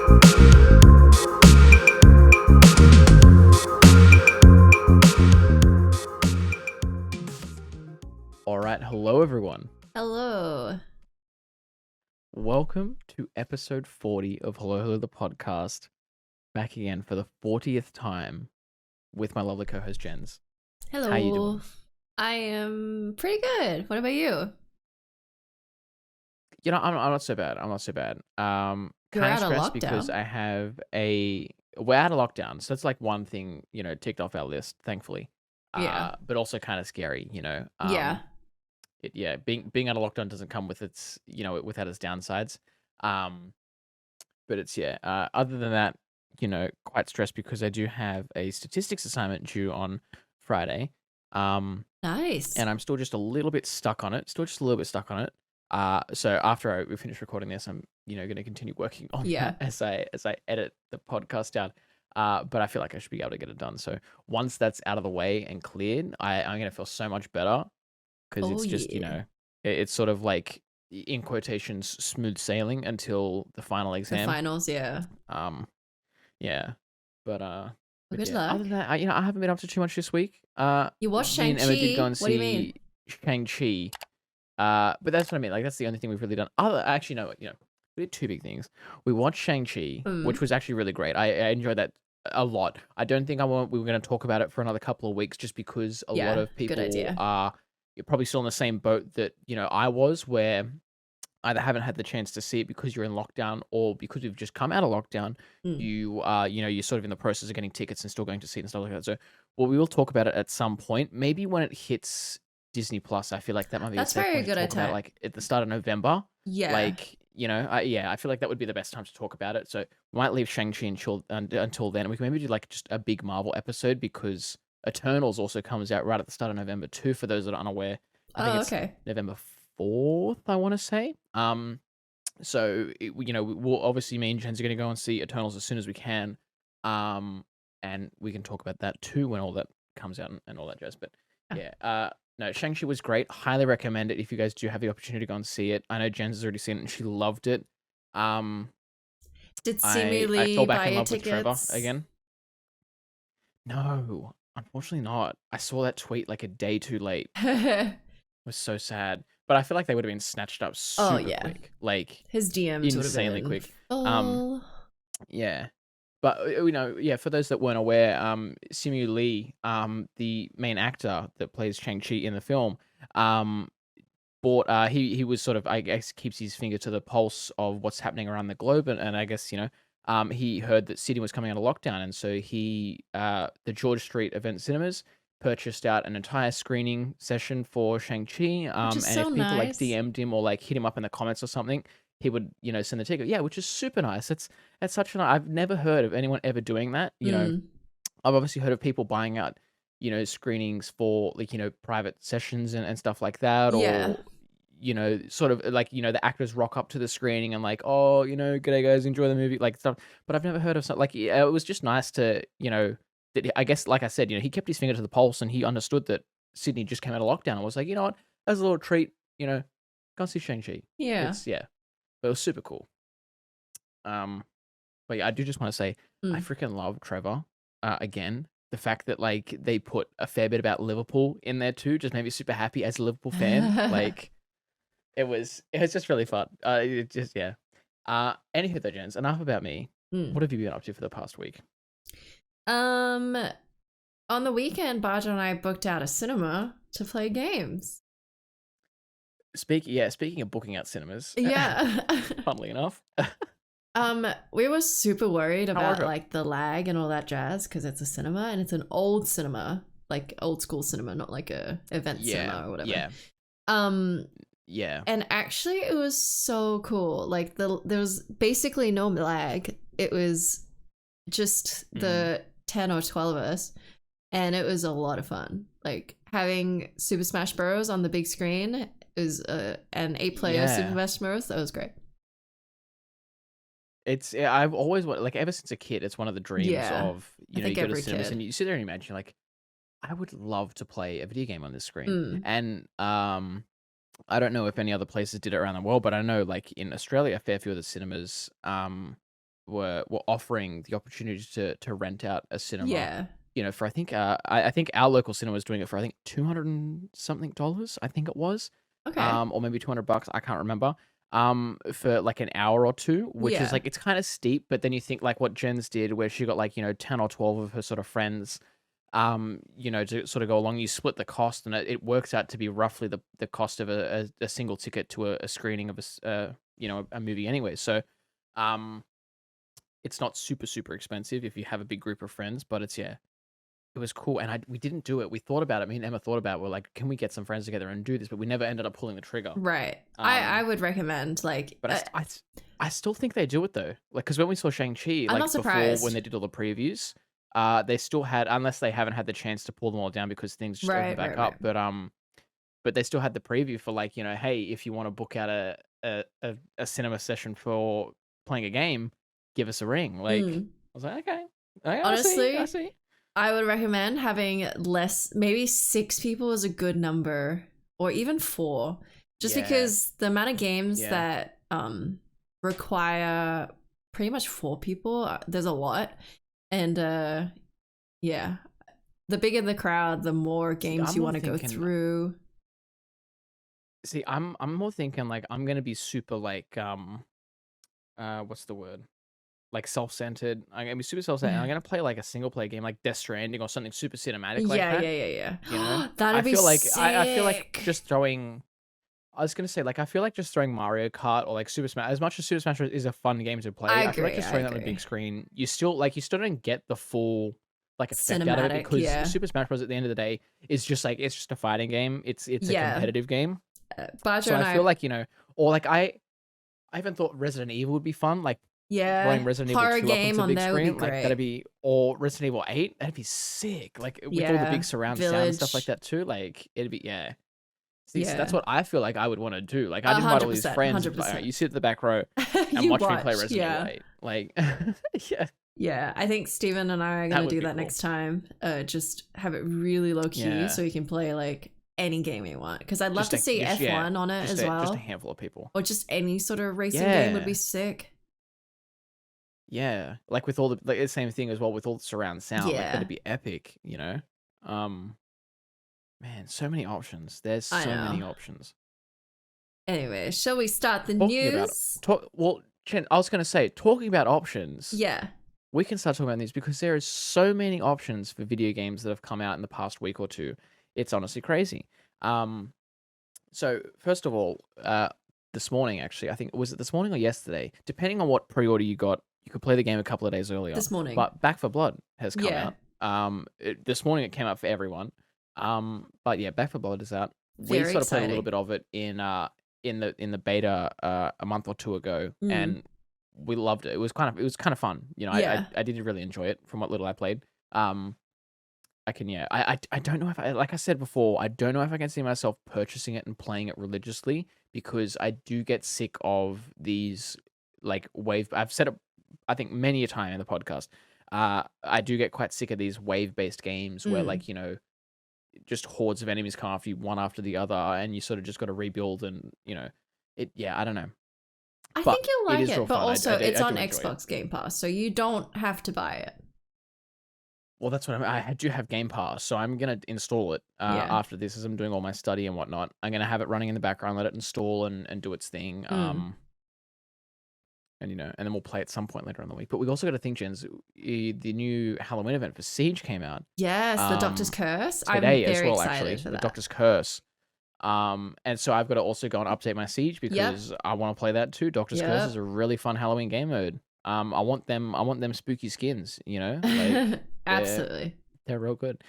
All right, hello everyone. Hello. Welcome to episode 40 of Hello Hello the podcast. Back again for the 40th time with my lovely co-host Jenz. Hello. How you doing? I am pretty good. What about you? You know, I'm not so bad. I'm not so bad. You're Kind of out of stressed because lockdown. we're out of lockdown, so that's like one thing, ticked off our list, thankfully. Yeah. But also kind of scary, Yeah. being out of lockdown doesn't come with its, without its downsides. But it's other than that, quite stressed because I do have a statistics assignment due on Friday. Nice. And I'm still just a little bit stuck on it. So after we finish recording this, I'm going to continue working on that as I edit the podcast down. But I feel like I should be able to get it done. So once that's out of the way and cleared, I'm going to feel so much better because it's just it's sort of like, in quotations, smooth sailing until the final The exam. finals, yeah. Yeah. But Good yeah. luck. Other than that, I haven't been up to too much this week. You watched me and Emma did go Shang-Chi. and What do you see mean? Shang-Chi. But that's what I mean. Like, that's the only thing we've really done. Actually, no, we did two big things. We watched Shang-Chi, which was actually really great. I enjoyed that a lot. I don't think we were going to talk about it for another couple of weeks just because a lot of people good idea. are probably still in the same boat that, I was, where either haven't had the chance to see it because you're in lockdown or because we've just come out of lockdown. You you're sort of in the process of getting tickets and still going to see it and stuff like that. So, well, we will talk about it at some point. Maybe when it hits Disney Plus, I feel like that might be That's a safe very point to good talk about, like at the start of November. Yeah. Like, I feel like that would be the best time to talk about it. So we might leave Shang-Chi until then. We can maybe do like just a big Marvel episode because Eternals also comes out right at the start of November too, for those that are unaware. I think it's November 4th, I want to say. So we'll obviously, me and Jen's are going to go and see Eternals as soon as we can. And we can talk about that too when all that comes out and all that jazz. But no, Shang-Chi was great. Highly recommend it if you guys do have the opportunity to go and see it. I know Jen's has already seen it and she loved it. Did I fell back in love with Trevor tickets? again. No, unfortunately not. I saw that tweet like a day too late. It was so sad. But I feel like they would have been snatched up super quick. Like, his DMs insanely would have been quick. full. Yeah. But for those that weren't aware, Simu Lee, the main actor that plays Shang-Chi in the film, bought he was sort of, I guess, keeps his finger to the pulse of what's happening around the globe, and I guess, he heard that Sydney was coming out of lockdown, and so he the George Street Event Cinemas purchased out an entire screening session for Shang-Chi. And if people like DM'd him or like hit him up in the comments or something, he would, send the ticket. Yeah, which is super nice. It's such an, I've never heard of anyone ever doing that. I've obviously heard of people buying out, screenings for like, private sessions and stuff like that. Or, sort of like, the actors rock up to the screening and like, oh, g'day guys, enjoy the movie, like stuff. But I've never heard of something like, it was just nice to, that I guess, like I said, he kept his finger to the pulse and he understood that Sydney just came out of lockdown and was like, you know what, as a little treat, go and see Shang-Chi. Yeah. But it was super cool. But yeah, I do just want to say, I freaking love Trevor. Again, the fact that like they put a fair bit about Liverpool in there too just made me super happy as a Liverpool fan. Like, it was just really fun. Anywho though, Jens, enough about me. What have you been up to for the past week? On the weekend, Baja and I booked out a cinema to play games. Speaking of booking out cinemas. Yeah. Funnily enough. We were super worried about like the lag and all that jazz because it's a cinema and it's an old cinema, like old school cinema, not like a event cinema or whatever. Yeah. And actually it was so cool. Like there was basically no lag. It was just the 10 or 12 of us and it was a lot of fun. Like having Super Smash Bros on the big screen is an 8-player Super Smash Bros. That was great. I've always wanted, like, ever since a kid, it's one of the dreams of, you go to cinemas and you sit there and imagine, like, I would love to play a video game on this screen. And I don't know if any other places did it around the world, but I know, like, in Australia, a fair few of the cinemas were offering the opportunity to rent out a cinema. Yeah. For I think our local cinema was doing it for I think $200 and something dollars. I think it was, Okay. or maybe $200. I can't remember. For like an hour or two, which is Yeah. like it's kind of steep. But then you think like what Jen's did, where she got like 10 or 12 of her sort of friends, to sort of go along. You split the cost, and it works out to be roughly the cost of a single ticket to a screening of a movie anyway. So, um, it's not super expensive if you have a big group of friends, but it was cool. And we didn't do it. We thought about it. Me and Emma thought about it. We're like, can we get some friends together and do this? But we never ended up pulling the trigger. Right. I would recommend like. But I still think they do it though. Like, because when we saw Shang-Chi, I'm like not before surprised. when they did all the previews, they still had, unless they haven't had the chance to pull them all down because things just opened back up. But they still had the preview for like, hey, if you want to book out a cinema session for playing a game, give us a ring. Like, I was like, okay. Honestly, I see. I would recommend having less, maybe 6 people is a good number, or even 4, just because the amount of games that require pretty much 4 people, there's a lot. And the bigger the crowd, the more games you want to go through. See, I'm more thinking like I'm gonna be super like what's the word? Like self-centered. I'm gonna be super self-centered. I'm gonna play like a single player game like Death Stranding or something super cinematic like that. Yeah. That'd be sick. I feel like just throwing. I was gonna say like I feel like just throwing Mario Kart or like Super Smash. As much as Super Smash is a fun game to play, I feel like just throwing that on the big screen, you still don't get the full like effect out of it because Super Smash Bros. At the end of the day is just like it's just a fighting game. It's a competitive game. Badger so and I feel like or like I even thought Resident Evil would be fun. Like throwing Resident Evil 2 up onto the big screen, like that'd be, or Resident Evil 8, that'd be sick. Like with all the big surround sound and stuff like that too. Like it'd be See, so that's what I feel like I would want to do. Like I'd invite all these friends. Like, you sit at the back row and watch me play Resident Evil 8. Like Yeah, I think Steven and I are gonna do that next time. Just have it really low key so you can play like any game you want. Because I'd love to see F1 on it as well. Just a handful of people. Or just any sort of racing game would be sick. Yeah, like with all the same thing as well with all the surround sound. Like that'd be epic, Man, so many options. There's so many options. Anyway, shall we start the news? Well, Chen, I was going to say, talking about options. Yeah. We can start talking about these because there is so many options for video games that have come out in the past week or two. It's honestly crazy. So first of all, this morning actually, I think was it this morning or yesterday? Depending on what pre-order you got, you could play the game a couple of days earlier. This morning. But Back for Blood has come out. This morning it came out for everyone. But yeah, Back for Blood is out. We sort of played a little bit of it in the beta a month or two ago, and we loved it. It was kind of fun. I did really enjoy it from what little I played. I don't know if like I said before, I don't know if I can see myself purchasing it and playing it religiously because I do get sick of these like wave. I've said it, I think many a time in the podcast. I do get quite sick of these wave-based games where like just hordes of enemies come after you one after the other, and you sort of just got to rebuild and I don't know. I think you'll like it, but also it's on Xbox Game Pass, so you don't have to buy it. Well, that's what I mean. I do have Game Pass, so I'm gonna install it after this as I'm doing all my study and whatnot. I'm gonna have it running in the background, let it install and do its thing. And and then we'll play at some point later in the week. But we also got to think, Jens, the new Halloween event for Siege came out. Yes, the Doctor's Curse. Today I'm very as well, excited actually. for The that. Doctor's Curse. And so I've got to also go and update my Siege because I want to play that too. Doctor's Curse is a really fun Halloween game mode. I want them spooky skins, Like, absolutely. They're real good.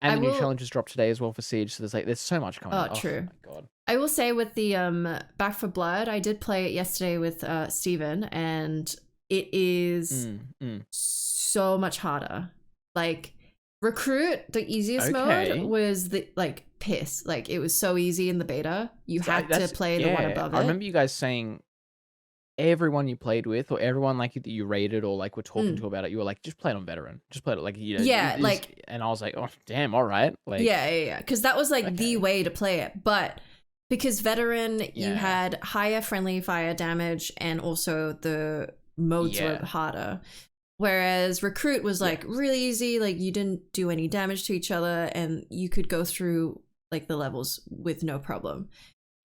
And the new challenges dropped today as well for Siege, so there's so much coming out. True. Oh my god. I will say with the Back for Blood, I did play it yesterday with Steven, and it is so much harder. Like Recruit, the easiest mode was the piss. Like it was so easy in the beta. You had to play the one above it. I remember you guys saying everyone you played with or everyone like that you rated or like were talking to about it, you were like, just play it on veteran. Just play it like and I was like, oh damn, all right. Like because that was like the way to play it. But because veteran, you had higher friendly fire damage and also the modes were Yeah. harder. Whereas Recruit was Yeah. like really easy, like you didn't do any damage to each other and you could go through like the levels with no problem.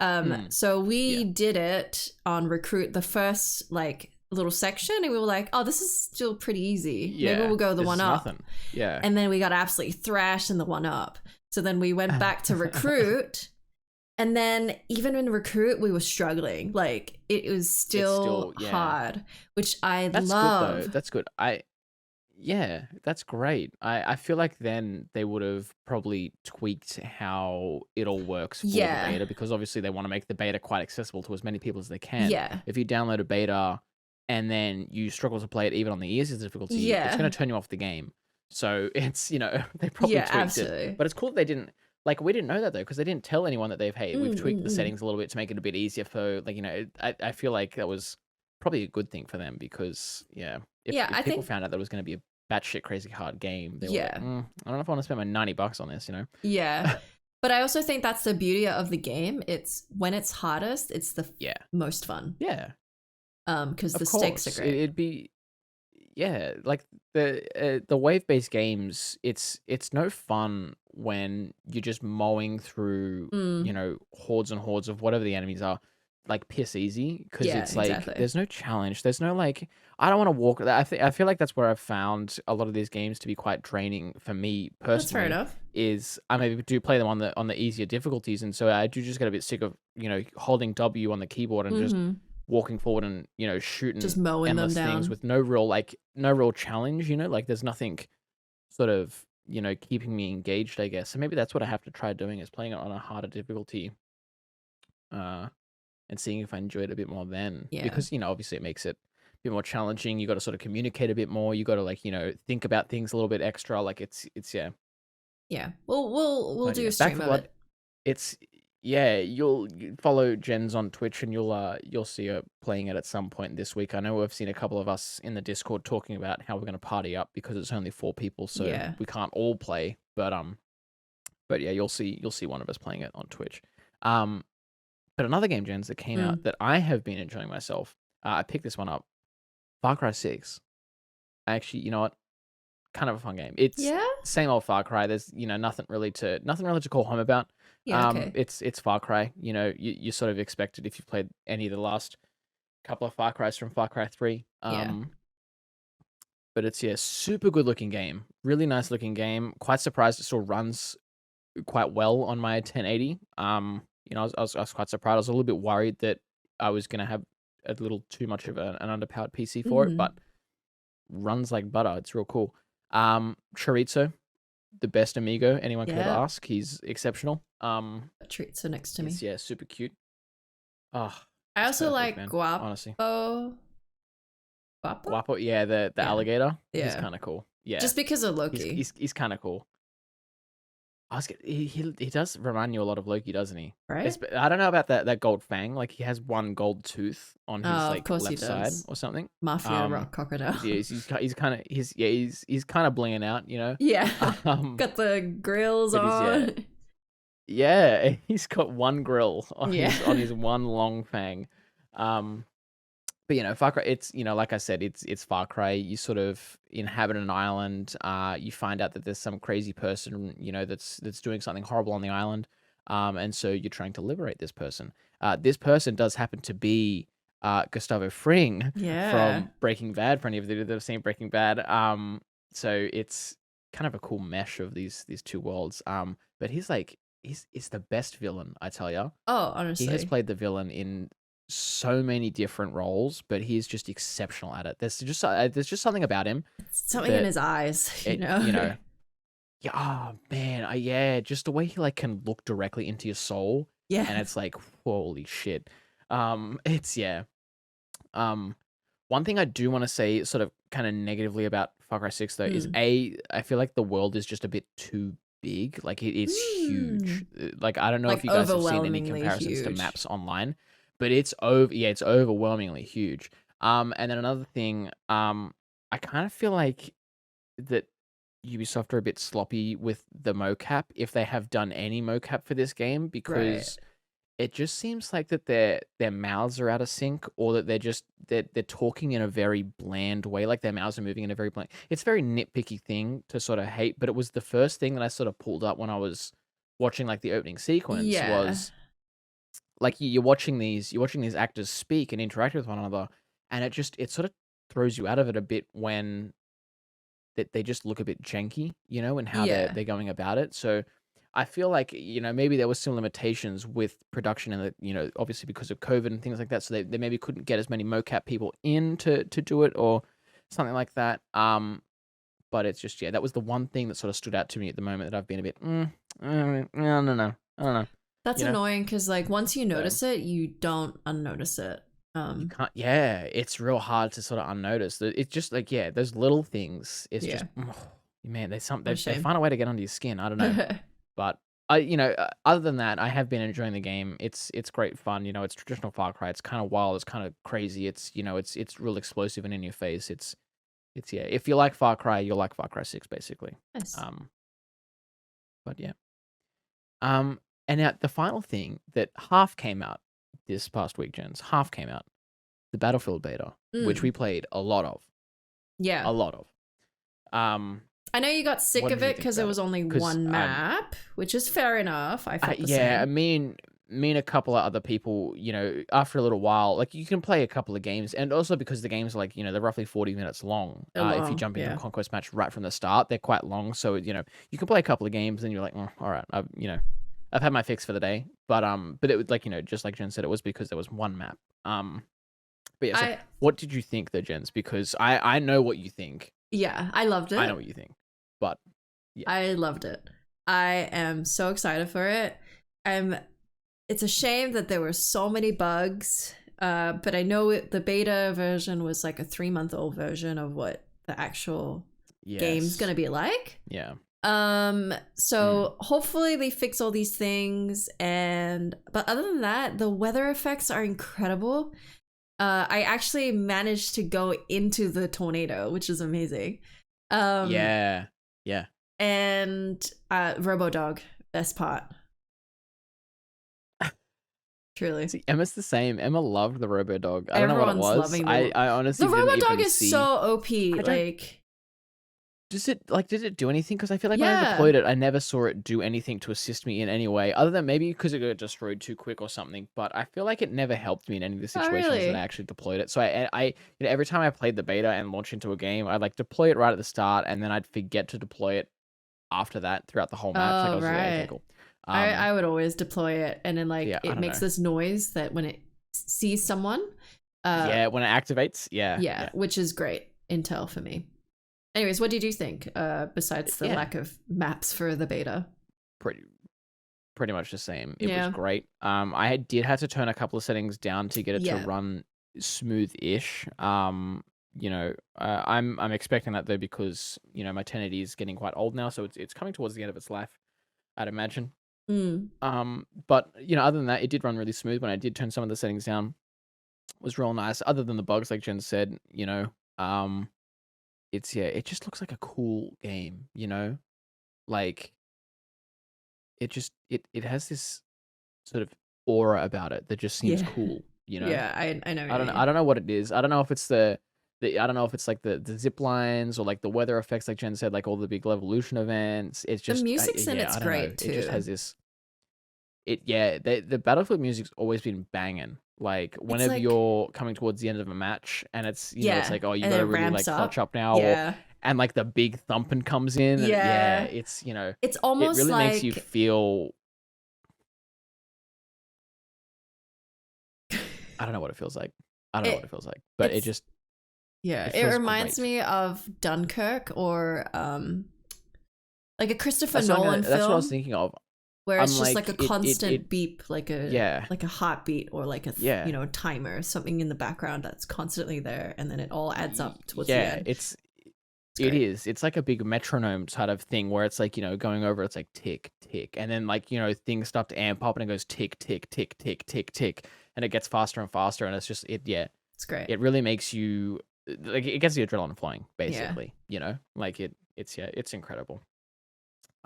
Mm. So we Yeah. did it on Recruit, the first like little section, and we were like, oh, this is still pretty easy. Maybe Yeah. we'll go the This one is up. nothing. Yeah. And then we got absolutely thrashed in the one up. So then we went back to Recruit. And then even in Recruit, we were struggling. Like it was It's still still, yeah. hard, which I That's good though. love. That's good. Yeah, that's great. I feel like then they would have probably tweaked how it all works for the Yeah. beta because obviously they want to make the beta quite accessible to as many people as they can. Yeah. If you download a beta and then you struggle to play it even on the easiest difficulty, it's Yeah. going to turn you off the game. So it's, they probably Yeah, tweaked absolutely. it. But it's cool that they didn't, like, we didn't know that though, because they didn't tell anyone that we've tweaked the Mm. settings a little bit to make it a bit easier for, like, I feel like that was probably a good thing for them because, yeah, if Yeah, I people think, found out that it was going to be a batshit crazy hard game, they were like, yeah. I don't know if I want to spend my $90 on this. Yeah. But I also think that's the beauty of the game. It's when it's hardest, it's the Yeah, most fun. yeah, Because of the stakes are course. great. It'd be, yeah, like the wave based games. It's no fun when you're just mowing through hordes and hordes of whatever the enemies are, like piss easy, because Yeah, it's like exactly. there's no challenge. There's no like I don't want to walk. I feel like that's where I've found a lot of these games to be quite draining for me That's fair personally. enough. Is I maybe do play them on the easier difficulties, and so I do just get a bit sick of holding W on the keyboard and just Hmm. walking forward and Just shooting mowing them endless things down. with no real challenge. Like there's nothing sort of keeping me engaged, I guess. So maybe that's what I have to try doing is playing it on a harder difficulty, uh, and seeing if I enjoy it a bit more then. Yeah. Because obviously it makes it a bit more challenging. You got to sort of communicate a bit more. You got to think about things a little bit extra. Like it's yeah. Yeah. We'll But do yeah, a Back stream for of Blood. it. It's you follow Jenz on Twitch and you'll see her playing it at some point this week. I know we've seen a couple of us in the Discord talking about how we're going to party up because it's only 4 people, so Yeah. we can't all play. But yeah, you'll see one of us playing it on Twitch. But another game, Jenz, that came out that I have been enjoying myself. I picked this one up, Far Cry 6. Actually, you know what? Kind of a fun game. It's Yeah? same old Far Cry. There's nothing really to call home about. Yeah, okay. It's Far Cry. You sort of expect it if you've played any of the last couple of Far Cries from Far Cry 3. Yeah. But it's super good looking game. Really nice looking game. Quite surprised it still runs quite well on my 1080. I was quite surprised. I was a little bit worried that I was gonna have a little too much of an underpowered PC for it, but runs like butter. It's real cool. Chorizo, the best amigo anyone could ever Yeah. ask. He's exceptional. Treats are next to me. It's super cute. Oh, I it's also perfect, like man, Guapo. honestly. Guapo? Guapo, yeah, the Yeah. alligator. He's Yeah. kind of cool. Yeah, Just because of Loki. he's kind of cool. He does remind you a lot of Loki, doesn't he? Right? I don't know about that gold fang. Like he has one gold tooth on his Of course he left side does. or something. Mafia rock crocodile. Yeah, he's kind of he's kind of blinging out, Yeah. Um, Got the grills but on. yeah, he's got one grill on Yeah. his one long fang. But Far Cry, it's like I said, it's Far Cry. You sort of inhabit an island. You find out that there's some crazy person, that's doing something horrible on the island. And so you're trying to liberate this person. This person does happen to be Gustavo Fring Yeah. from Breaking Bad. For any of you that have seen Breaking Bad, so it's kind of a cool mesh of these two worlds. But he's the best villain, I tell ya. Oh, honestly. He has played the villain in so many different roles, but he's just exceptional at it. There's just something about him. Something in his eyes, Yeah, oh man, yeah, just the way he can look directly into your soul, Yeah. and it's like holy shit. It's one thing I do want to say, sort of kind of negatively about Far Cry 6 though, is I feel like the world is just a bit too big. Like it's huge. Like I don't know if you guys have seen any overwhelmingly comparisons to huge. maps online, but it's overwhelmingly huge. And then another thing, I kind of feel like that Ubisoft are a bit sloppy with the mocap if they have done any mocap for this game, because it just seems like that their mouths are out of sync, or that they're talking in a very bland way, like their mouths are moving in a very bland. It's a very nitpicky thing to sort of hate, but it was the first thing that I sort of pulled up when I was watching like the opening sequence Yeah. was like you're watching these actors speak and interact with one another, and it sort of throws you out of it a bit when that they just look a bit janky, and how they're Yeah. they're going about it. So I feel like, maybe there was some limitations with production and obviously because of COVID and things like that. So they maybe couldn't get as many mocap people in to do it or something like that. But it's just, yeah, that was the one thing that sort of stood out to me at the moment that I've been a bit, I don't know. I don't know. That's You know? annoying because like once you So notice it, you don't unnotice it. you can't, yeah, it's real hard to sort of unnotice. It's just like, yeah, those little things. It's Yeah. just, man, What a they shame. find a way to get under your skin. I don't know. But other than that, I have been enjoying the game. It's great fun. It's traditional Far Cry. It's kind of wild. It's kind of crazy. It's real explosive and in your face. It's yeah. If you like Far Cry, you'll like Far Cry 6, basically. Nice. Um, but yeah. Um, and now the final thing that half came out this past week, Jens, half came out, the Battlefield beta, which we Mm. played a lot of, Yeah. a lot of. Um, I know you got sick what of did you it think because it about it? was only Because one map, which is fair enough. I felt the yeah, same. me and a couple of other people, after a little while, like you can play a couple of games, and also because the games are like, they're roughly 40 minutes long. If you Along, jump into a yeah. conquest match right from the start, they're quite long. So, you can play a couple of games and you're like, oh, all right, I've had my fix for the day. But it was like, just like Jen said, it was because there was one map. But yeah, so I what did you think though, Jens? Because I know what you think. yeah, I loved I know it. what you think. But yeah. I loved it. I am so excited for it. It's a shame that there were so many bugs. But I know the beta version was like a 3-month-old version of what the actual game's Yes. gonna be like. Yeah. So hopefully they fix all these things, but other than that, the weather effects are incredible. I actually managed to go into the tornado, which is amazing. Yeah. Yeah. And RoboDog, best part. Truly. See, Emma's the same. Emma loved the RoboDog. I don't know what it Everyone's was. loving I honestly the didn't RoboDog even is see. so OP. Like, Did it do anything? Because I feel like when I yeah. deployed it, I never saw it do anything to assist me in any way, other than maybe because it got destroyed too quick or something. But I feel like it never helped me in any of the Oh, situations that really? I actually deployed it. So every time I played the beta and launched into a game, I'd like deploy it right at the start, and then I'd forget to deploy it after that throughout the whole match. Like I Oh, was like, okay, right. cool. I would always deploy it, and then like yeah, I it don't makes know. this noise that when it sees someone. Yeah, when it activates, Yeah, which is great intel for me. Anyways, what did you think? Besides the Yeah. lack of maps for the beta. Pretty much the same. It Yeah. was great. I did have to turn a couple of settings down to get it to Yeah. run smooth-ish. I'm expecting that though because my 1080 is getting quite old now, so it's coming towards the end of its life, I'd imagine. But other than that, it did run really smooth when I did turn some of the settings down. It was real nice. Other than the bugs, like Jen said, it just looks like a cool game, like it has this sort of aura about it that just seems Yeah. cool, Yeah, I know. I don't know what it is. I don't know if it's I don't know if it's like the zip lines or like the weather effects, like Jen said, like all the big Levolution events. It's just music's in it's I don't know. great It just too. has this. The Battlefield music's always been banging. Like whenever like- you're coming towards the end of a match, and it's it's Yeah, like, oh, you and gotta it really ramps like clutch up now, Yeah. and like the big thumping comes in. And, Yeah. it's It's it almost really like makes you feel. I don't know what it feels like. I don't know what it feels like, but it just it feels reminds great. me of Dunkirk or like a Christopher That's what Nolan that's what I was film thinking of. where it's I'm just like a constant it beep, like a heartbeat or like a timer, something in the background that's constantly there, and then it all adds up towards the end. It is. It's like a big metronome type of thing where it's like, going over, it's like tick, tick. And then like, things start to amp up and it goes tick, tick, tick, tick, tick, tick. And it gets faster and faster. And it's just, it's great. It really makes you, like, it gets the adrenaline flowing, basically, like it's incredible.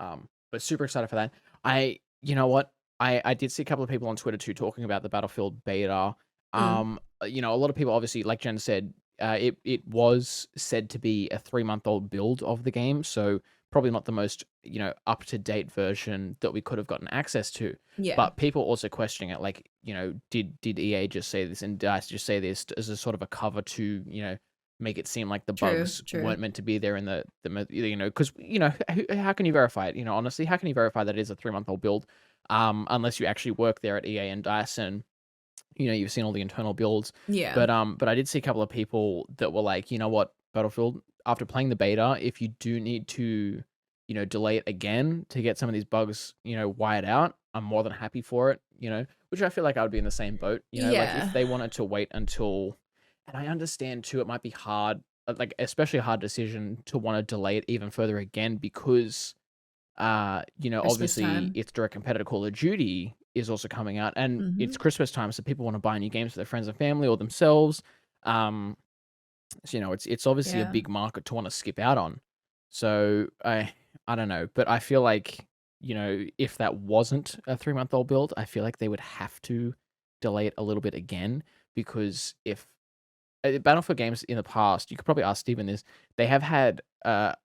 But super excited for that. You know what? I did see a couple of people on Twitter too talking about the Battlefield beta. Mm. A lot of people obviously, like Jen said, it was said to be a 3-month-old build of the game, so probably not the most, up to date version that we could have gotten access to. Yeah. But people also questioning it, like, did EA just say this and DICE just say this as a sort of a cover to, make it seem like the True. bugs True. weren't meant to be there in because how can you verify it? Honestly, how can you verify that it is a 3-month-old build? Unless you actually work there at EA and DICE and you've seen all the internal builds. Yeah. But I did see a couple of people that were like, you know what, Battlefield, after playing the beta, if you do need to, delay it again to get some of these bugs, wired out, I'm more than happy for it, which I feel like I would be in the same boat, like if Yeah. they wanted to wait until, and I understand too, it might be hard, like especially a hard decision to want to delay it even further again because Christmas obviously time. its direct competitor Call of Duty is also coming out, and it's Mm-hmm. Christmas time, so people want to buy new games for their friends and family or themselves. Um, so, it's obviously a Yeah. big market to want to skip out on. So I don't know, but I feel like if that wasn't a 3-month-old build, I feel like they would have to delay it a little bit again because if Battlefield games in the past, you could probably ask Steven this, they have had a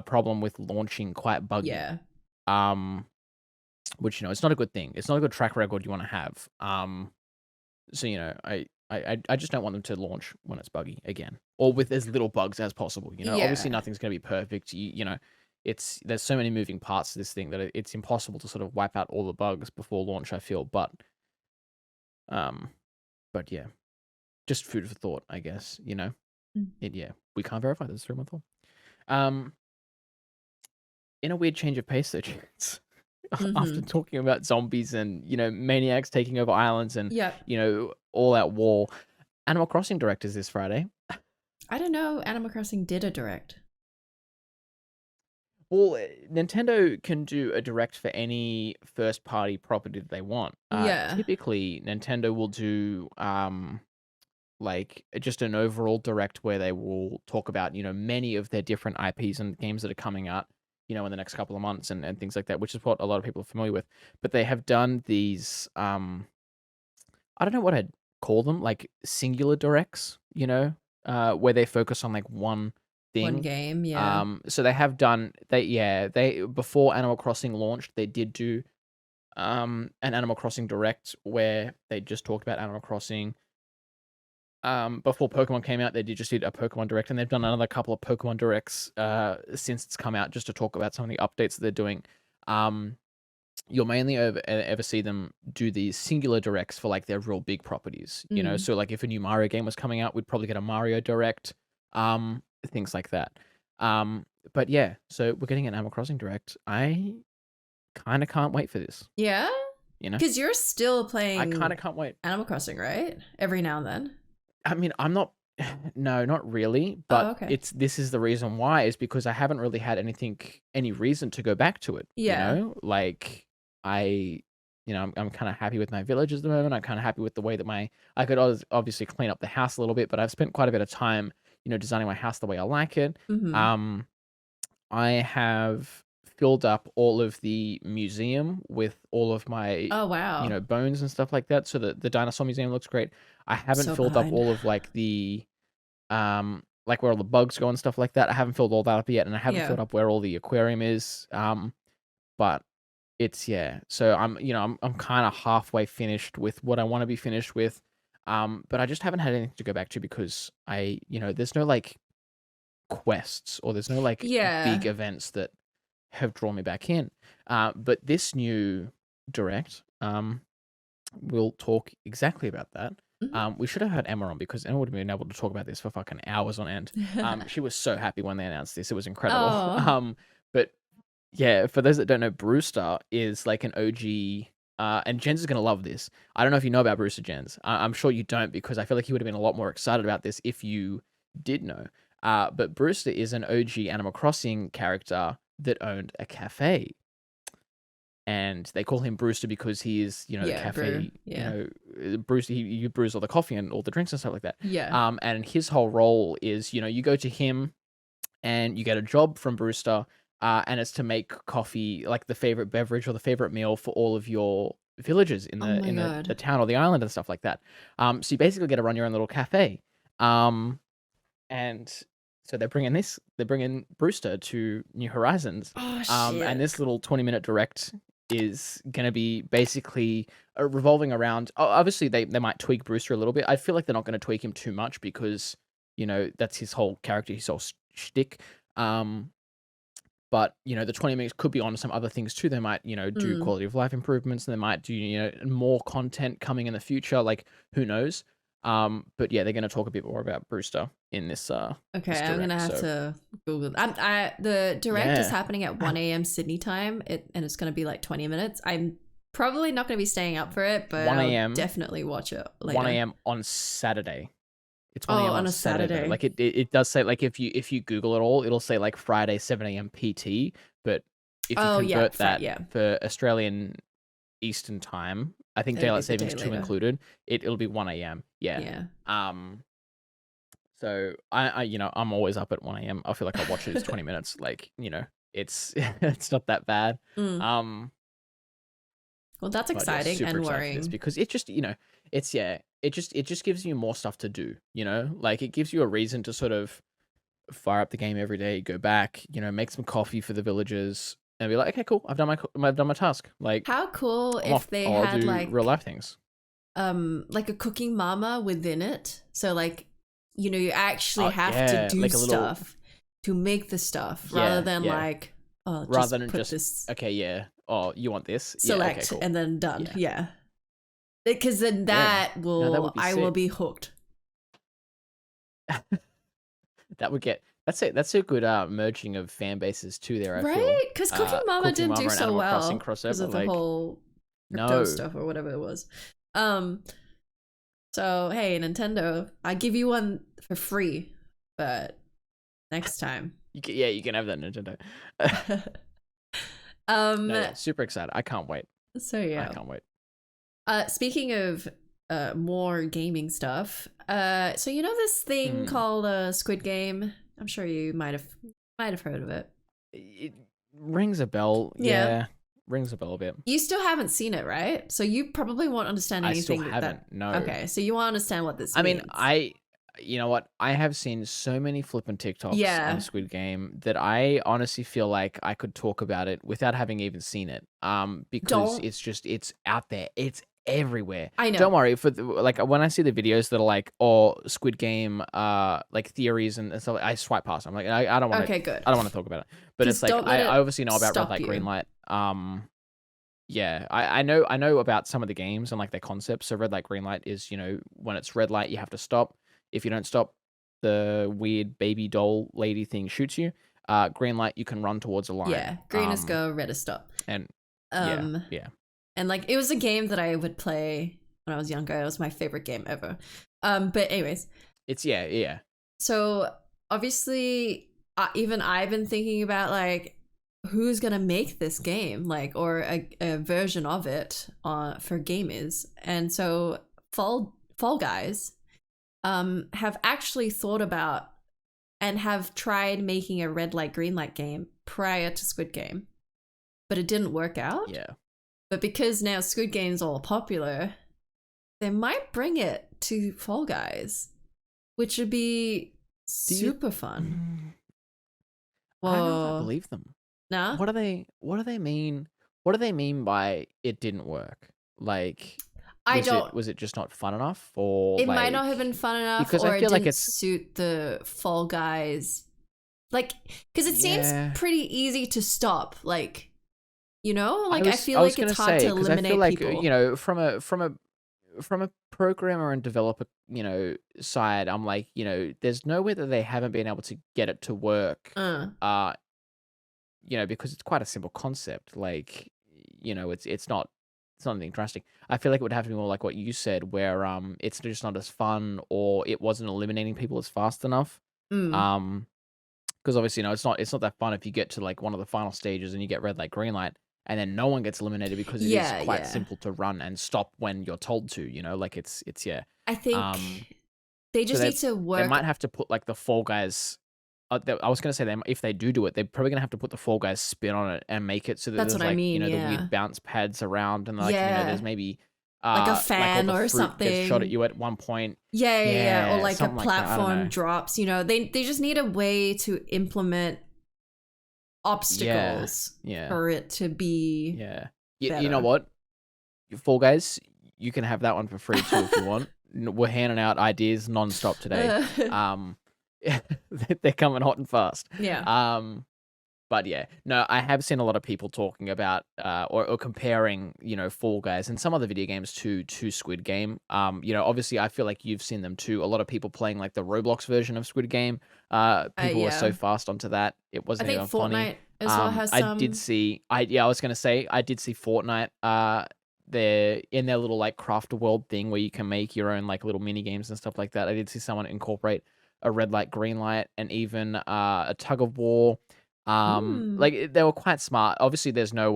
problem with launching quite buggy. Yeah. Um, which it's not a good thing. It's not a good track record you want to have. So I just don't want them to launch when it's buggy again, or with as little bugs as possible. Obviously Yeah. nothing's going to be perfect. There's so many moving parts to this thing that it's impossible to sort of wipe out all the bugs before launch. I feel, um, but yeah, just food for thought, I guess. Mm. Yeah, we can't verify this 3-month-old. Um, in a weird change of pace, though, Chance, after Mm-hmm. talking about zombies and maniacs taking over islands and Yep. all out war, Animal Crossing Direct is this Friday. I don't know. Animal Crossing did a direct. Well, Nintendo can do a direct for any first-party property that they want. Yeah. Typically, Nintendo will do like just an overall direct where they will talk about many of their different IPs and games that are coming out in the next couple of months and things like that, which is what a lot of people are familiar with. But they have done these I don't know what I'd call them, like singular directs, where they focus on like one One thing. game. Yeah. So they have done they before Animal Crossing launched, they did do an Animal Crossing direct where they just talked about Animal Crossing. Before Pokemon came out, they did a Pokemon direct, and they've done another couple of Pokemon directs since it's come out, just to talk about some of the updates that they're doing. You'll mainly ever see them do these singular directs for like their real big properties, Mm. So like if a new Mario game was coming out, we'd probably get a Mario direct, things like that. But yeah, so we're getting an Animal Crossing direct. I kind of can't wait for this. Yeah. You know, Because you're still I playing kind of can't wait. Animal Crossing, right? Every now and then. I mean, I'm not. No, not really. Oh, But okay. this is the reason why is because I haven't really had any reason to go back to it. Yeah. Like I, I'm kind of happy with my village at the moment. I'm kind of happy with the way that I could obviously clean up the house a little bit, but I've spent quite a bit of time, designing my house the way I like it. Mm-hmm. Um, I have filled up all of the museum with all of my, Oh, wow. bones and stuff like that. So the dinosaur museum looks great. I haven't So filled up behind. all of like the like where all the bugs go and stuff like that. I haven't filled all that up yet, and I haven't Yeah. filled up where all the aquarium is. But it's yeah. So I'm kind of halfway finished with what I want to be finished with. But I just haven't had anything to go back to because there's no like quests or there's no like Yeah. big events that have drawn me back in. But this new direct, we'll talk exactly about that. Mhm. We should have had Emma on because Emma would have been able to talk about this for fucking hours on end. She was so happy when they announced this; it was incredible. Oh. But yeah, for those that don't know, Brewster is like an OG. And Jens is gonna love this. I don't know if you know about Brewster, Jens. I'm sure you don't because I feel like he would have been a lot more excited about this if you did know. But Brewster is an OG Animal Crossing character that owned a cafe, and they call him Brewster because he is, the Yeah, brew. cafe, Yeah. Brewster. He brews all the coffee and all the drinks and stuff like that. Yeah. And his whole role is, you go to him and you get a job from Brewster, and it's to make coffee like the favorite beverage or the favorite meal for all of your villagers in Oh my the god. town or the island and stuff like that. So you basically get to run your own little cafe. Um, and so they're bringing Brewster to New Horizons. Oh And shit. this little 20-minute direct is going to be basically revolving around, obviously they might tweak Brewster a little bit. I feel like they're not going to tweak him too much because, that's his whole character, his whole shtick. But, the 20 minutes could be on some other things too. They might, do Mm. quality of life improvements, and they might do, more content coming in the future. Like, who knows? But yeah, they're going to talk a bit more about Brewster in this Okay, this I'm gonna direct. have So to Google. The direct is yeah, happening at 1 a.m. Sydney time, and it's gonna be like 20 minutes. I'm probably not gonna be staying up for it, but 1 I'll a.m. definitely watch it 1 later. a.m. on Saturday. It's 1 Oh, a.m. on on a Saturday though. Saturday. Like it does say, like, if you Google it all, it'll say like Friday 7 a.m. PT. But if you Oh yeah, convert that yeah. for Australian Eastern time, I think It'll be daylight the day savings 2 later. included, it'll be 1 a.m. Yeah. Yeah. So I'm always up at 1 a.m. I feel like I'll watch it. It's 20 minutes. Like, it's it's not that bad. Mm. Um, Well, that's but yeah, exciting super and excited for this worrying. because it just, it just gives you more stuff to do, Like, it gives you a reason to sort of fire up the game every day, go back, make some coffee for the villagers and be like, okay, cool. I've done my task. Like, How cool I'm if off. they I'll had do real life things. like a cooking mama within it. So like, you actually have to Yeah, do like a little, stuff to make the stuff rather than yeah. like, oh, Rather just than put just, this okay, yeah. Oh, you want this? Yeah, okay, select cool. and then done. Yeah. Yeah. Because then Yeah. that No, that would be I will sick. be hooked. That would get, that's a good merging of fan bases too there, I feel. Right? Because Cooking Mama Cooking didn't do Mama and so Animal Crossing well because crossover, of the like, whole crypto no. stuff or whatever it was. Um, so hey, Nintendo, I give you one for free, but next time. You can have that, Nintendo. No, yeah, super excited. I can't wait. So I yeah. can't wait. Speaking of more gaming stuff, so this thing called Squid Game. I'm sure you might have heard of it. It rings a bell. Yeah. Rings a bell a bit. You still haven't seen it, right? So you probably won't understand I anything. still haven't. No. Okay, so you won't understand what this I means. mean, you know what? I have seen so many flippin' TikToks on Squid Game that I honestly feel like I could talk about it without having even seen it. Because it's out there. It's everywhere. I know. Don't worry, like when I see the videos that are like, oh, Squid Game, like theories and stuff, I swipe past. I'm like, I don't want to. Okay, good. I don't want to talk about it. But it's like I obviously know about red light, green light. Yeah, I know about some of the games and like their concepts. So red light, green light is, when it's red light, you have to stop. If you don't stop, the weird baby doll lady thing shoots you. Green light, you can run towards a line. Yeah, green is go, red is stop. And yeah. And like it was a game that I would play when I was younger. It was my favorite game ever. But anyways, it's yeah. So obviously, even I've been thinking about like who's gonna make this game, like, or a version of it for gamers. And so Fall Guys have actually thought about and have tried making a red light green light game prior to Squid Game, but it didn't work out. Yeah. But because now Squid Game's all popular, they might bring it to Fall Guys, which would be super fun. I don't know if I believe them. Nah? What do they mean? What do they mean by it didn't work? Like, was it just not fun enough, or it like, might not have been fun enough, because or I feel it like didn't it's suit the Fall Guys. Like, because it seems pretty easy to stop. Like, like I feel like it's hard to eliminate I feel like, people. from a programmer and developer, side, I'm like, there's no way that they haven't been able to get it to work. Because it's quite a simple concept. Like, it's not anything drastic. I feel like it would have to be more like what you said, where it's just not as fun, or it wasn't eliminating people as fast enough. Because obviously, it's not that fun if you get to like one of the final stages and you get red light, green light, and then no one gets eliminated because it is quite simple to run and stop when you're told to. Like it's yeah. I think they just need to work. They might have to put like the Fall Guys I was gonna say them if they do it, they're probably gonna have to put the Fall Guys spin on it and make it so that That's there's what I like, mean. the Yeah. weird bounce pads around and like, there's Yeah. maybe Like a like all fan the or fruit gets shot at something. you at one point. Yeah, yeah, yeah. Or Yeah, like a something like that. I don't platform know. drops, they just need a way to implement Yeah. obstacles Yeah. for it to be Yeah. You know better. what? Fall Guys, you can have that one for free too if you want. We're handing out ideas nonstop today. Um, they're coming hot and fast. Yeah. But yeah, no, I have seen a lot of people talking about or comparing, Fall Guys and some other video games to Squid Game. Obviously I feel like you've seen them too. A lot of people playing like the Roblox version of Squid Game. People were so Yeah. fast onto that. It I wasn't think even funny. Fortnite as well has I did some. see I was gonna say I did see Fortnite they're in their little like craft a world thing where you can make your own like little mini games and stuff like that. I did see someone incorporate a red light, green light, and even a tug of war. Mm. Like they were quite smart. Obviously, there's no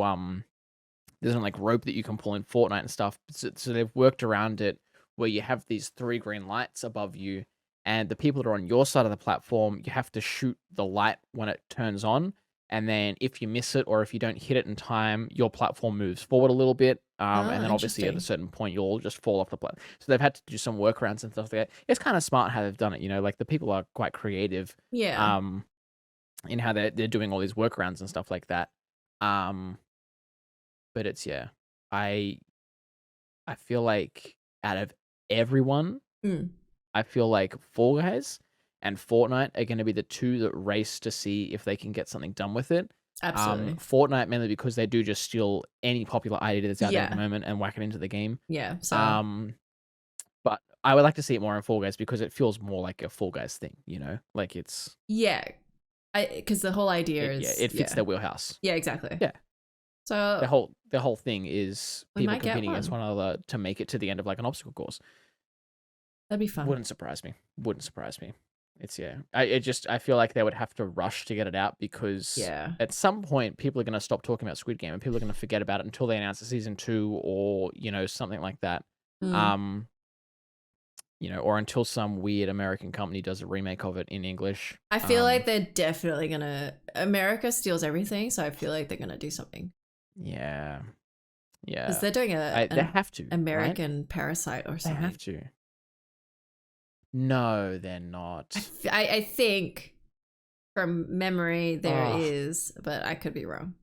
like rope that you can pull in Fortnite and stuff. So they've worked around it where you have these 3 green lights above you, and the people that are on your side of the platform, you have to shoot the light when it turns on. And then if you miss it or if you don't hit it in time, your platform moves forward a little bit. Oh, And then obviously at a interesting. certain point, you'll all just fall off the platform. So they've had to do some workarounds and stuff like that. It's kind of smart how they've done it. Like the people are quite creative Yeah. um, in how they're doing all these workarounds and stuff like that. Um, but it's yeah, I I feel like out of everyone, Mm. I feel like Fall Guys and Fortnite are going to be the two that race to see if they can get something done with it. Absolutely. Fortnite mainly because they do just steal any popular idea that's out there at the Yeah. moment and whack it into the game. Yeah. So Um, but I would like to see it more in Fall Guys because it feels more like a Fall Guys thing, like yeah, because the whole idea is it fits their wheelhouse. Yeah, exactly. Yeah. So The whole thing is we people might get competing against one. one another to make it to the end of like an obstacle course. That'd be fun. Wouldn't surprise me. Wouldn't surprise me. It's yeah. I feel like they would have to rush to get it out because Yeah. at some point people are going to stop talking about Squid Game and people are going to forget about it until they announce a season 2 or something like that. Mm. Or until some weird American company does a remake of it in English. I feel like they're definitely gonna. America steals everything, so I feel like they're gonna do something. Yeah. Yeah. Because they're doing They have to. American right? Parasite or They something. have to. No, they're not. I think from memory there is, Oh. but I could be wrong.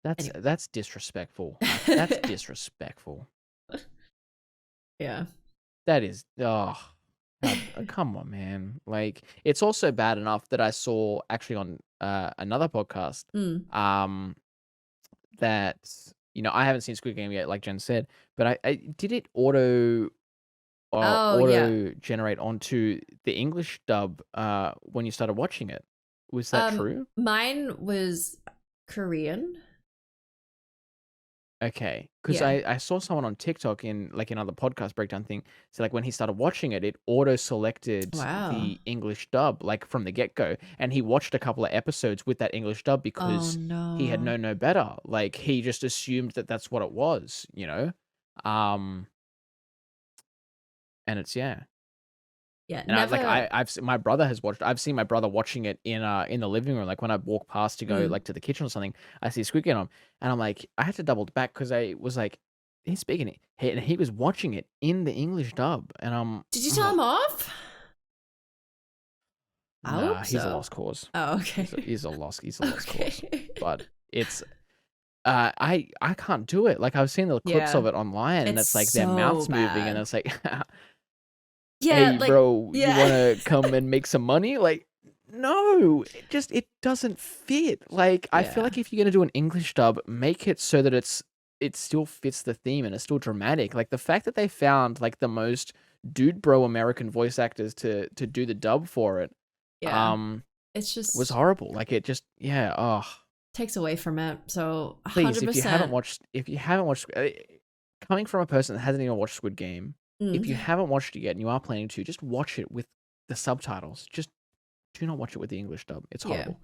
That's disrespectful. That's disrespectful. Yeah. That is come on, man. Like it's also bad enough that I saw actually on another podcast Mm. that I haven't seen Squid Game yet, like Jen said, but I did it auto Oh yeah. generate onto the English dub when you started watching it. Was that true? Mine was Korean. Okay, because Yeah. I saw someone on TikTok in like another podcast breakdown thing. So like when he started watching it, it auto selected Wow. the English dub like from the get go, and he watched a couple of episodes with that English dub because he had known no better. Like he just assumed that that's what it was, and it's yeah. Yeah, And never. My brother has watched. I've seen my brother watching it in the living room. Like when I walk past to go like to the kitchen or something, I see Squid Game on, and I'm like, I had to double back because I was like, he's speaking it, and he was watching it in the English dub, and Did you tell him off? I nah, hope he's a so. lost cause. Oh, okay. He's a lost cause. But it's I can't do it. Like I've seen the clips Yeah. of it online, and it's like their so mouths moving, bad. and it's like, Yeah, hey, like, bro, you yeah. want to come and make some money? Like, no, it doesn't fit. Like, I feel Yeah. like if you're gonna do an English dub, make it so that it still fits the theme and it's still dramatic. Like the fact that they found like the most dude bro American voice actors to do the dub for it, Yeah. It's just was horrible. Like it just takes away from it. So 100%. please, if you haven't watched, coming from a person that hasn't even watched Squid Game, if you haven't watched it yet and you are planning to, just watch it with the subtitles. Just do not watch it with the English dub. It's horrible.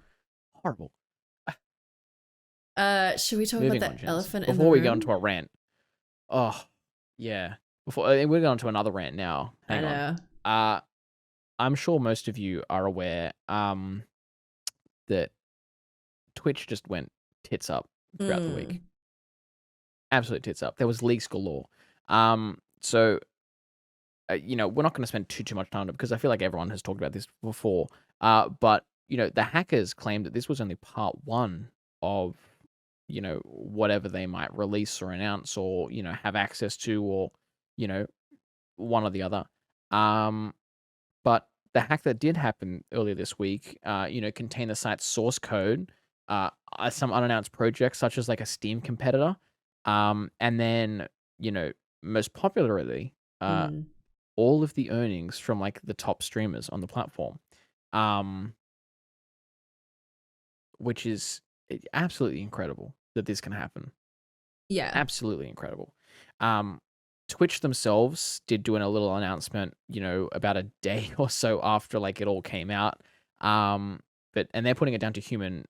Horrible. Should we talk Moving about on, the Jens. elephant in the Before we room? go into a rant. Oh, yeah. Before we're going to another rant now. Hang on. I'm sure most of you are aware that Twitch just went tits up throughout the week. Mm. Absolute tits up. There was leaks galore. So we're not going to spend too much time on it because I feel like everyone has talked about this before. But the hackers claimed that this was only part one of whatever they might release or announce or have access to or you know one or the other. Um, but the hack that did happen earlier this week, contained the site's source code, some unannounced projects such as like a Steam competitor, and then most popularly, Mm. all of the earnings from like the top streamers on the platform, um, which is absolutely incredible that this can happen. Yeah. Absolutely incredible. Um, Twitch themselves did do a little announcement, about a day or so after like it all came out. Um, and they're putting it down to human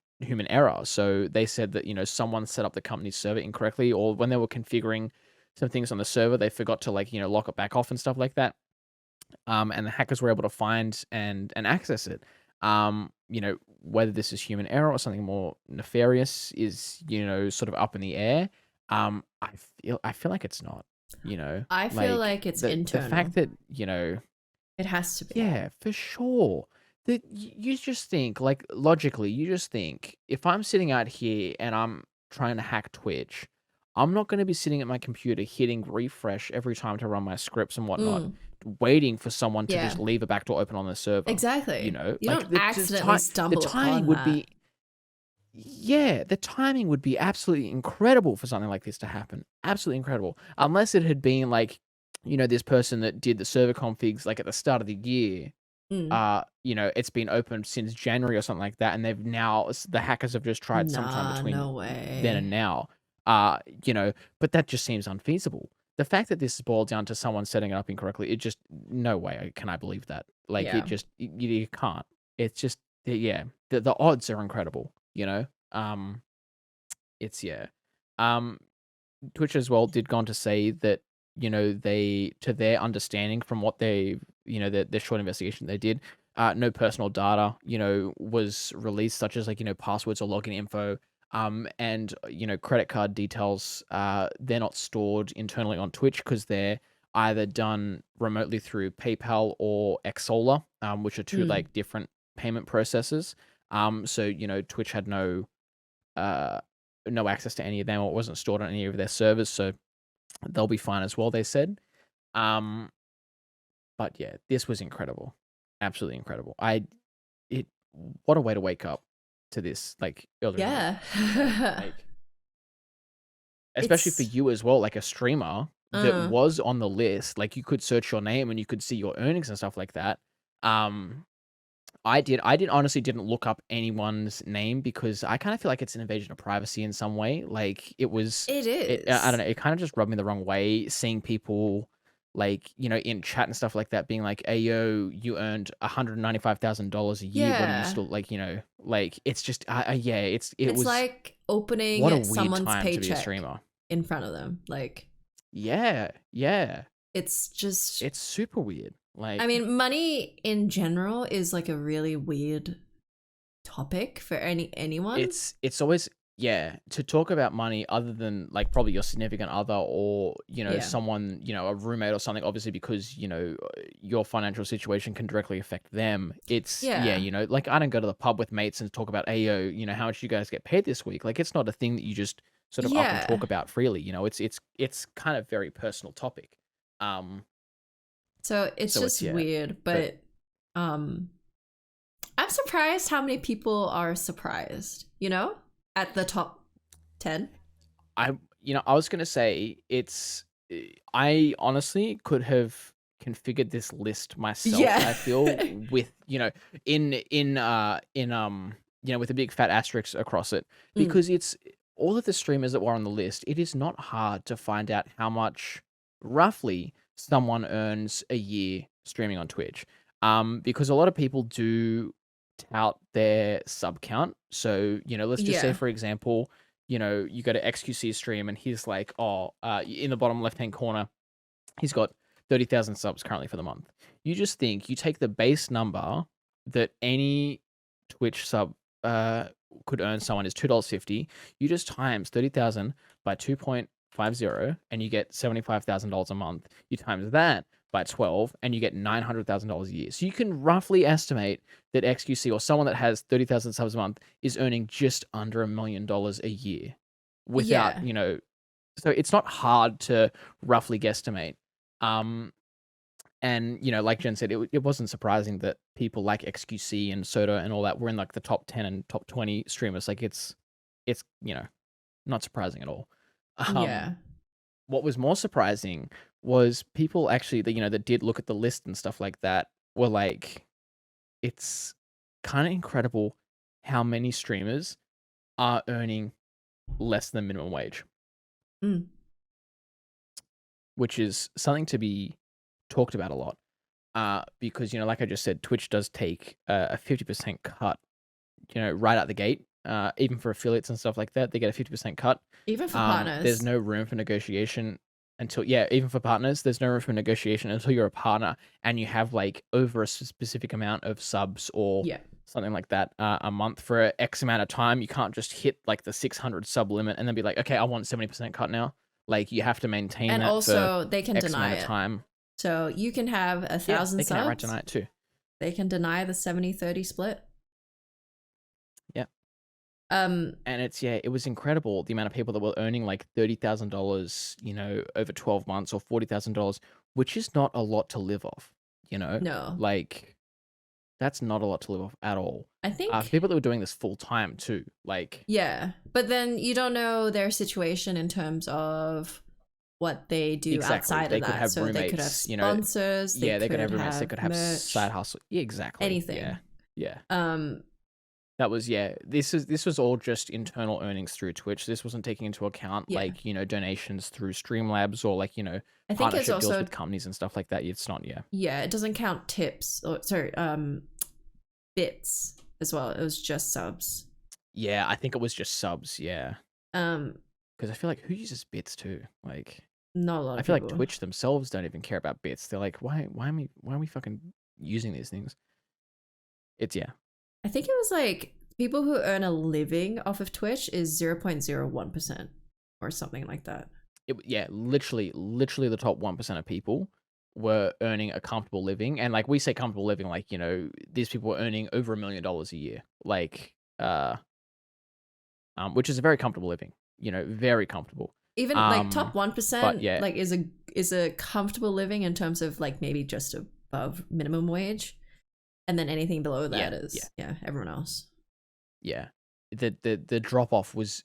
error. So they said that someone set up the company's server incorrectly, or when they were configuring some things on the server, they forgot to like lock it back off and stuff like that. And the hackers were able to find and access it. Whether this is human error or something more nefarious is sort of up in the air. I feel like it's not. I feel Like like it's the fact internal. that It has to be. yeah, for sure. That you just think like logically, you just think if I'm sitting out here and I'm trying to hack Twitch, I'm not going to be sitting at my computer hitting refresh every time to run my scripts and whatnot, Mm. waiting for someone to just Yeah. leave a backdoor open on the server. Exactly. You Like don't accidentally the stumble timing upon would that. be yeah, the timing would be absolutely incredible for something like this to happen. Absolutely incredible. Unless it had been like, this person that did the server configs like at the start of the year, Mm. it's been open since January or something like that, and they've now the hackers have just tried sometime Nah, between no then and way. now. But that just seems unfeasible. The fact that this is boiled down to someone setting it up incorrectly, it just no way can I believe that. Like it Yeah. just you can't. It's just yeah, the odds are incredible. Um, it's yeah. Um, Twitch as well did go on to say that they to their understanding from what they their short investigation they did, no personal data was released such as like passwords or login info, and credit card details, they're not stored internally on Twitch because they're either done remotely through PayPal or Xsolar, which are two Mm. like different payment processes. So Twitch had uh no access to any of them, or it wasn't stored on any of their servers, so they'll be fine as well, they said. Um, but yeah, this was incredible. Absolutely incredible. It what a way to wake up to this, like, earlier in the week, Yeah. Like, especially for It's you as well, like a streamer that uh was on the list, like, you could search your name and you could see your earnings and stuff like that. Um, I honestly didn't look up anyone's name because I kinda feel like it's an invasion of privacy in some way. Like, it I don't is. know, it kinda just rubbed me the wrong way seeing people, like, in chat and stuff like that being like, "Hey, yo, you earned $195,000 a year. What are you Yeah. still" like, it's just yeah, it It's was like what a opening weird someone's time to be a paycheck streamer. in front of them. Like Yeah, yeah. it's just It's super weird. I Like mean, money in general is like a really weird topic for anyone. It's always yeah, to talk about money other than, like, probably your significant other or, Yeah. someone, a roommate or something, obviously, because, your financial situation can directly affect them. It's yeah, Yeah. like, I don't go to the pub with mates and talk about, "Hey, yo, how much you guys get paid this week?" Like, it's not a thing that you just sort of up and talk Yeah. about freely, it's kind of very personal topic. Um, So it's so it's just yeah, weird, but but um I'm surprised how many people are surprised, at the top 10. I was gonna say I honestly could have configured this list myself. Yeah. I feel with with a big fat asterisk across it Mm. because it's all of the streamers that were on the list. It is not hard to find out how much roughly someone earns a year streaming on Twitch. Because a lot of people do tout their sub count. So, let's just say Yeah. for example, you go to XQC stream and he's like, oh, in the bottom left hand corner, he's got 30,000 subs currently for the month. You just think you take the base number that any Twitch sub could earn someone is $2.50. You just times 30,000 by 2.50 and you get $75,000 a month. You times that by 12 and you get $900,000 a year. So you can roughly estimate that XQC or someone that has 30,000 subs a month is earning just under $1 million a year without, Yeah. so it's not hard to roughly guesstimate. And like Jen said, it wasn't surprising that people like XQC and Soda and all that were in like the top 10 and top 20 streamers. Like it's not surprising at all. Yeah. What was more surprising was people actually that that did look at the list and stuff like that were like, it's kind of incredible how many streamers are earning less than minimum wage, Mm. which is something to be talked about a lot. Because like I just said, Twitch does take a 50% cut, right out the gate. Even for affiliates and stuff like that, they get a 50% cut. Even for partners. There's no room for negotiation even for partners, there's no room for negotiation until you're a partner and you have like over a specific amount of subs or something like that a month for X amount of time. You can't just hit like the 600 sub limit and then be like, okay, I want 70% cut now. Like you have to maintain and that also for they can X deny amount it. of time. So you can have 1,000 they can outright subs. deny it too. They can deny the 70-30 split. Yeah. And it was incredible the amount of people that were earning like $30,000, over 12 months or $40,000, which is not a lot to live off, No. Like that's not a lot to live off at all. I think people that were doing this full time too, like but then you don't know their situation in terms of what they do outside they of could that. have So roommates, they could have sponsors. they could have roommates. They could have merch, side hustle. Yeah, exactly. Anything. Yeah. That was This was all just internal earnings through Twitch. This wasn't taking into account like donations through Streamlabs or like I think partnership it's also deals with companies and stuff like that. It's not it doesn't count tips or bits as well. It was just subs. Yeah, I think it was just subs. Yeah. Because I feel like who uses bits too? Like not a lot. I feel like Twitch themselves don't even care about bits. They're like, why are we fucking using these things? It's I think it was like people who earn a living off of Twitch is 0.01% or something like that. Literally the top 1% of people were earning a comfortable living. And like we say comfortable living, like, these people were earning over $1 million a year. Like, which is a very comfortable living, very comfortable. Even like top 1%, yeah. like is a comfortable living in terms of like maybe just above minimum wage. And then anything below that is everyone else. Yeah. The drop off was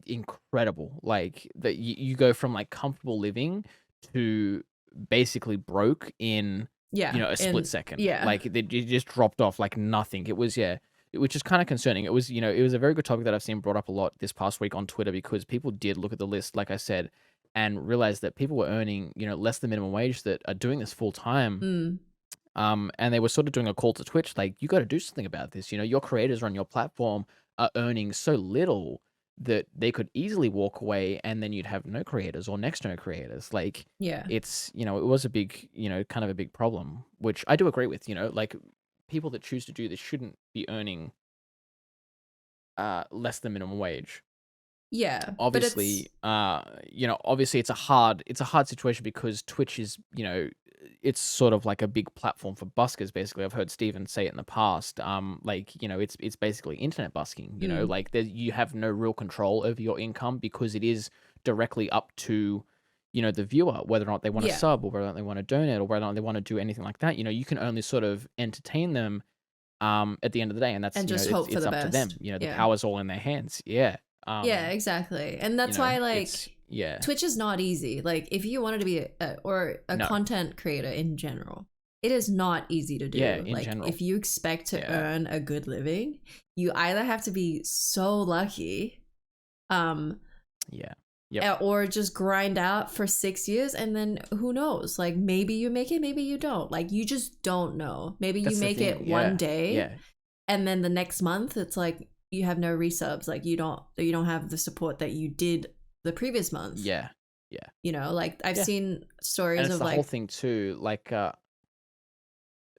incredible. Like that you go from like comfortable living to basically broke in a split second. Yeah. Like you just dropped off like nothing. It was which is kind of concerning. It was it was a very good topic that I've seen brought up a lot this past week on Twitter because people did look at the list, like I said, and realized that people were earning less than minimum wage that are doing this full time. And they were sort of doing a call to Twitch, like, you got to do something about this. Your creators on your platform are earning so little that they could easily walk away and then you'd have no creators or next to no creators. Like, it's, it was a big, kind of a big problem, which I do agree with, like people that choose to do this shouldn't be earning less than minimum wage. Yeah. Obviously, obviously it's a hard situation because Twitch is, it's sort of like a big platform for buskers. Basically, I've heard Steven say it in the past. Like it's basically internet busking. Like you have no real control over your income because it is directly up to the viewer whether or not they want to sub or whether or not they want to donate or whether or not they want to do anything like that. You can only sort of entertain them at the end of the day, and that's just hope for the up best. to them. The power's all in their hands. Yeah. Exactly, and that's why like Twitch is not easy. Like if you wanted to be a content creator in general, it is not easy to do. In general. If you expect to earn a good living, you either have to be so lucky, or just grind out for 6 years and then who knows? Like maybe you make it, maybe you don't. Like you just don't know. Maybe you make it one day, and then the next month it's like you have no resubs, like you don't have the support that you did the previous month. Yeah. You know, like I've Yeah. seen And stories it's of the whole like, thing too, like,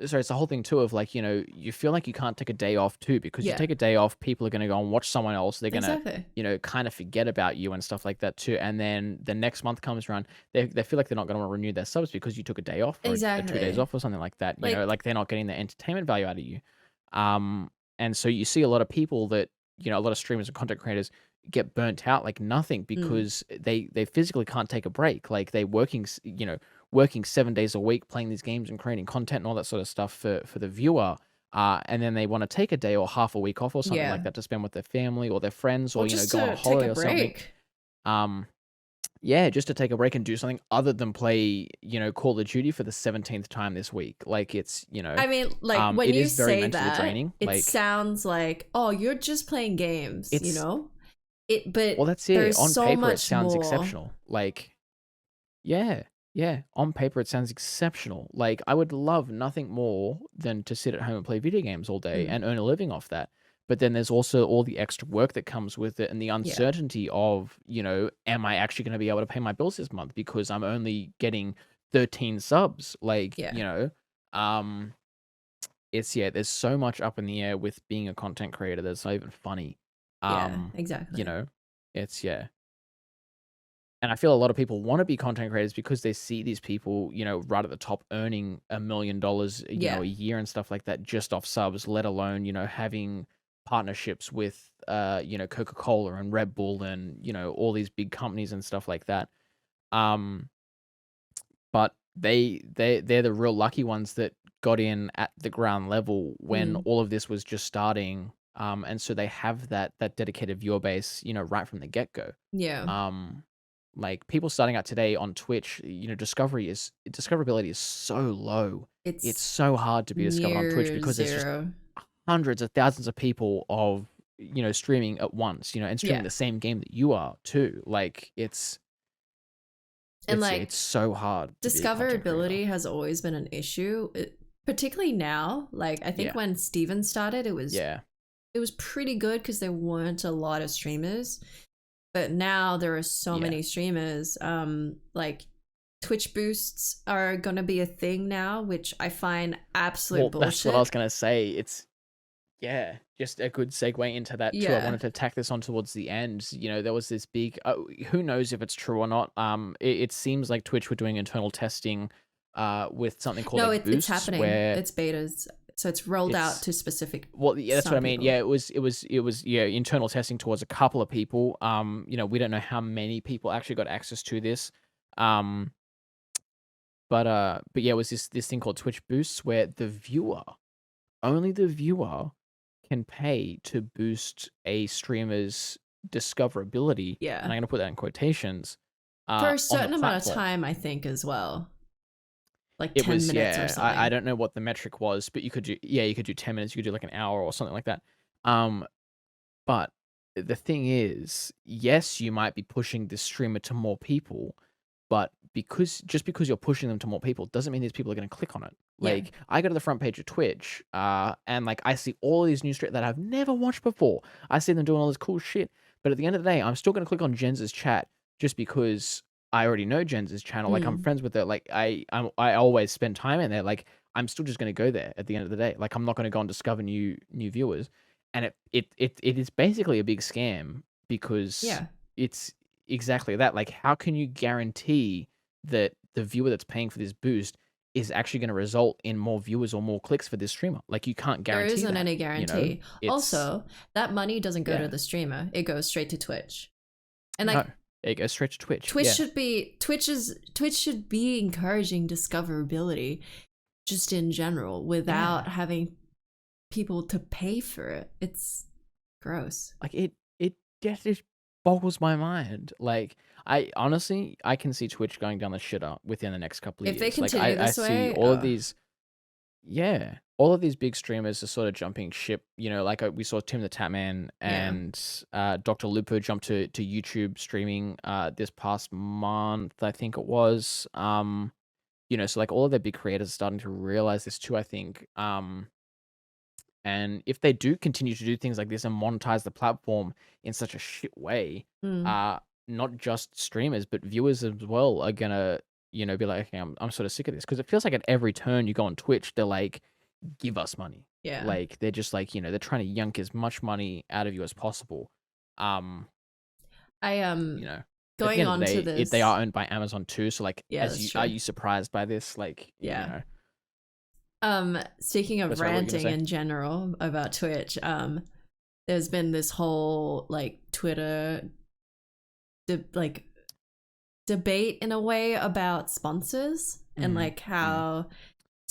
sorry, it's the whole thing too of like, you feel like you can't take a day off too because you yeah, take a day off, people are gonna go and watch someone else. They're gonna, exactly. kind of forget about you and stuff like that too. And then the next month comes around, they feel like they're not gonna want to renew their subs because you took a day off or 2 days Exactly. off or something like that. Like, Like they're not getting the entertainment value out of you. And so you see a lot of people that, a lot of streamers and content creators get burnt out like nothing mm, because they physically can't take a break. Like they working 7 days a week, playing these games and creating content and all that sort of stuff for the viewer. And then they want to take a day or half a week off or something like yeah. that to spend with their family or their friends Or or, just go on a to take a holiday or something. break. Um, yeah, just to take a break and do something other than play, Call of Duty for the 17th time this week. Like I mean, like when it you is very say mentally that, draining. it Like sounds like, oh, you're just playing games, you it's know? But well, that's it. there's On so paper, it much sounds more. exceptional. Like yeah, yeah. On paper, it sounds exceptional. Like, I would love nothing more than to sit at home and play video games all day Mm, and earn a living off that. But then there's also all the extra work that comes with it and the yeah, uncertainty of, am I actually going to be able to pay my bills this month because I'm only getting 13 subs? Like, yeah, um, yeah, there's so much up in the air with being a content creator that's not even funny. yeah, Um, you exactly. know, yeah. And I feel a lot of people wanna be content creators because they see these people, right at the top earning $1 million, Yeah. a year and stuff like that just off subs, let alone, having partnerships with, Coca-Cola and Red Bull and, all these big companies and stuff like that. Um, but they're the real lucky ones that got in at the ground level when Mm, all of this was just starting. And so they have that dedicated viewer base, right from the get-go. yeah. Um, like people starting out today on Twitch, discoverability is so low. It's It's so hard to be discovered on Twitch near because there's just zero. hundreds of thousands of people of streaming at once, and streaming Yeah. the same game that you are too. Like And it's like so hard to be a content creator. discoverability has always been an issue, particularly now. Like I think Yeah, when Steven started, yeah, it was pretty good because there weren't a lot of streamers. But now there are so yeah. many streamers. Like Twitch boosts are gonna be a thing now, which I find absolute Well, that's what I was bullshit. gonna say. It's Yeah, just a good segue into that too. I Yeah. wanted to tack this on towards the end. There was this big. Who knows if it's true or not? It seems like Twitch were doing internal testing, with something called No, like it's boosts, happening. where It's betas. So it's rolled out it's to specific well, yeah, that's what some I mean. people. Yeah, it was yeah, internal testing towards a couple of people. We don't know how many people actually got access to this. Um, but yeah, it was this thing called Twitch boosts where only the viewer can pay to boost a streamer's discoverability, Yeah. and I'm gonna put that in quotations, For a on the certain amount of platform. time, I think, as well. Like It 10 was minutes or yeah, I something. don't know what the metric was, but you could do 10 minutes, you could do like an hour or something like that. Um, but the thing is, yes, you might be pushing this streamer to more people, but because you're pushing them to more people doesn't mean these people are gonna click on it. Yeah. Like, I go to the front page of Twitch, and, like, I see all these new streamers that I've never watched before. I see them doing all this cool shit, but at the end of the day, I'm still gonna click on Jenz's chat just because I already know Jenz's channel, like, I'm Mm. friends with her, like, I always spend time in there, like, I'm still just gonna go there at the end of the day. Like, I'm not gonna go and discover new viewers, and it is basically a big scam because Yeah. it's exactly that. Like, how can you guarantee that the viewer that's paying for this boost is actually gonna result in more viewers or more clicks for this streamer? Like, you can't There guarantee isn't that, any guarantee. It's Also, that money doesn't go to yeah. the streamer. It goes straight to Twitch. And No. like It goes straight to Twitch, Twitch yeah. should be Twitch should be encouraging discoverability just in general without Yeah. having people to pay for it. It's gross. Like, it just boggles my mind. Like, I can see Twitch going down the shitter within the next couple of If they years. Like, continue I this see way, all of these yeah, all of these big streamers are sort of jumping ship. Like we saw Tim the Tatman yeah. and Dr. Lupo jump to YouTube streaming this past month, I think it was. So like all of their big creators are starting to realize this too, I think. And if they do continue to do things like this and monetize the platform in such a shit way, Mm. uh, not just streamers, but viewers as well are gonna, be like, okay, I'm sort of sick of this because it feels like at every turn you go on Twitch, they're like, give us money. Yeah. Like they're just like, they're trying to yank as much money out of you as possible. Um, I you know, at the going end of on the to day, they this. are owned by Amazon too. So like, Yeah, that's are true. you surprised by this? Like, Yeah. Speaking of That's right, what were you gonna ranting say? in general about Twitch, there's been this whole like Twitter like debate in a way about sponsors and like how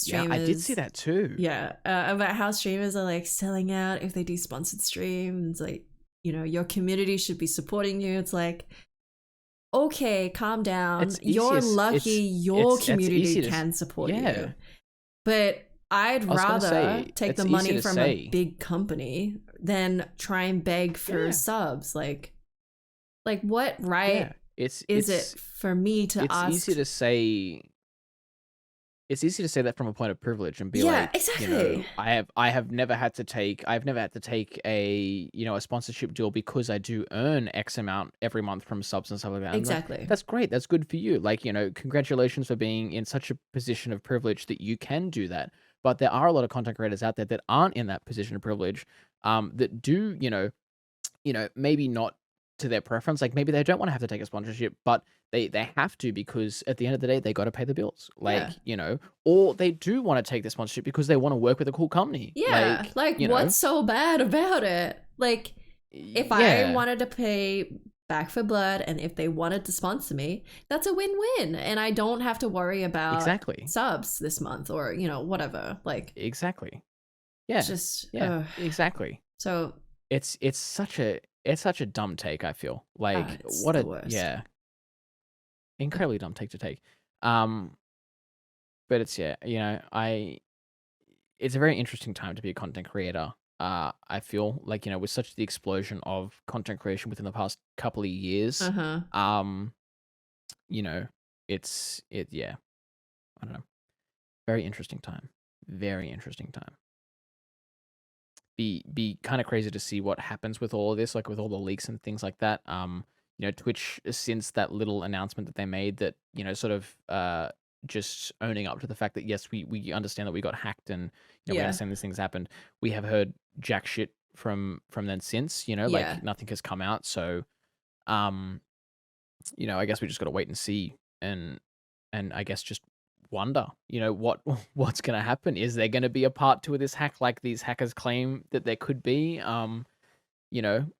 Yeah, I did see streamers, that too. yeah, about how streamers are like selling out if they do sponsored streams. Like, your community should be supporting you. It's like, okay, calm down. It's You're easiest. lucky your It's community easy to can support yeah. you. But I'd I was gonna rather say take it's the easy money to from a say. big company than try and beg for Yeah, subs. Like what yeah. right It's is it for me to it's ask? easy to say. It's easy to say that from a point of privilege and be Yeah, like, exactly. I've never had to take a a sponsorship deal because I do earn X amount every month from subs and stuff like that. I'm like, Exactly. that's great. That's good for you. Like, congratulations for being in such a position of privilege that you can do that. But there are a lot of content creators out there that aren't in that position of privilege, that do, maybe not to their preference. Like maybe they don't want to have to take a sponsorship, but they have to because at the end of the day they got to pay the bills. Yeah. Like, or they do want to take the sponsorship because they want to work with a cool company. Yeah. Like what's so bad about it? Like if I yeah, wanted to pay Back for Blood and if they wanted to sponsor me, that's a win-win. And I don't have to worry about exactly. subs this month or, whatever. Like Exactly. Yeah. just Yeah, exactly. so It's such a dumb take, I feel. Like it's what the a worst. yeah, incredibly dumb take to take. Um but it's it's a very interesting time to be a content creator. I feel like, with such the explosion of content creation within the past couple of years, Uh-huh. you know, yeah, I don't know. Very interesting time. Very interesting time. Be kind of crazy to see what happens with all of this, like with all the leaks and things like that. Twitch since that little announcement that they made that, sort of just owning up to the fact that yes, we understand that we got hacked and we Yeah. understand these things happened. We have heard jack shit from then since, like nothing has come out. So I guess we just gotta wait and see and I guess just wonder, what's gonna happen. Is there gonna be a part two of this hack like these hackers claim that there could be?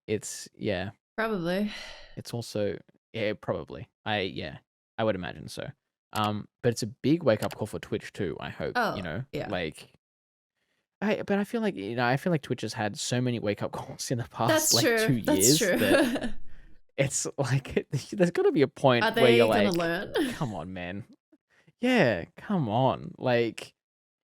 It's yeah. Probably. It's also yeah, probably. I would imagine so. But it's a big wake up call for Twitch too, I hope. Oh, yeah. Like but I feel like I feel like Twitch has had so many wake up calls in the past That's true. 2 years That's true. that it's like there's got to be a point Are where they you're gonna like, learn? come on, man. Yeah, come on. Like,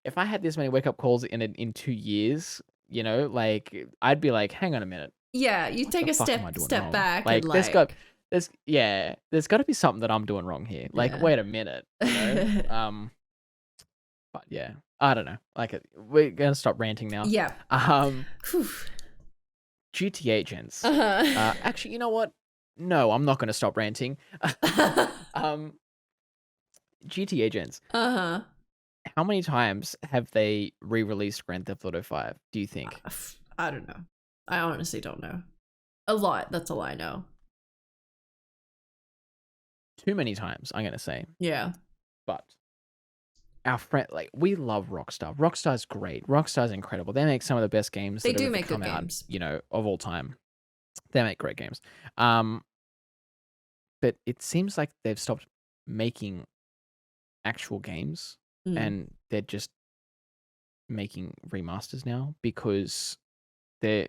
if I had this many wake up calls in 2 years, like I'd be like, hang on a minute, Yeah, you what take the a fuck am I doing step wrong? back and Like, like there's got to be something that I'm doing wrong here. Like, yeah. wait a minute, but yeah, I don't know. Like, we're gonna stop ranting now. Yeah. Whew. GTA Gens. Uh-huh. Actually, you know what? No, I'm not gonna stop ranting. GTA Gens. Uh-huh. How many times have they re-released Grand Theft Auto 5, do you think? I don't know. I honestly don't know. A lot. That's all I know. Too many times, I'm gonna say. Yeah. But our friend, like, we love Rockstar. Rockstar's great. Rockstar's incredible. They make some of the best games They that do have ever make good come out, games. of all time. They make great games. But it seems like they've stopped making actual games and they're just making remasters now because they're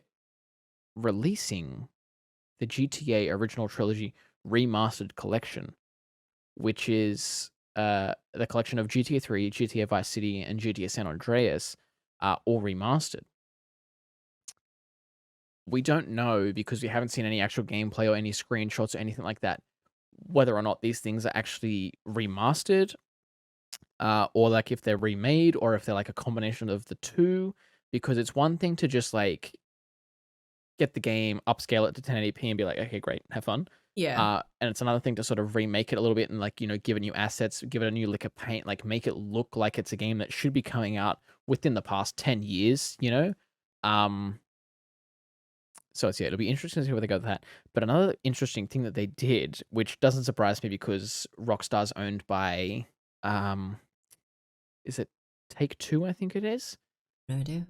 releasing the GTA Original Trilogy Remastered Collection, which is the collection of GTA 3, GTA Vice City, and GTA San Andreas, all remastered. We don't know because we haven't seen any actual gameplay or any screenshots or anything like that, whether or not these things are actually remastered, or like if they're remade, or if they're like a combination of the two. Because it's one thing to just like get the game, upscale it to 1080p, and be like, okay, great, have fun. Yeah. And it's another thing to sort of remake it a little bit and like, give it new assets, give it a new lick of paint, like make it look like it's a game that should be coming out within the past 10 years. Um, so it's, yeah, it'll be interesting to see where they go with that. But another interesting thing that they did, which doesn't surprise me because Rockstar's owned by, um, is it Take-Two, I think it is? No idea.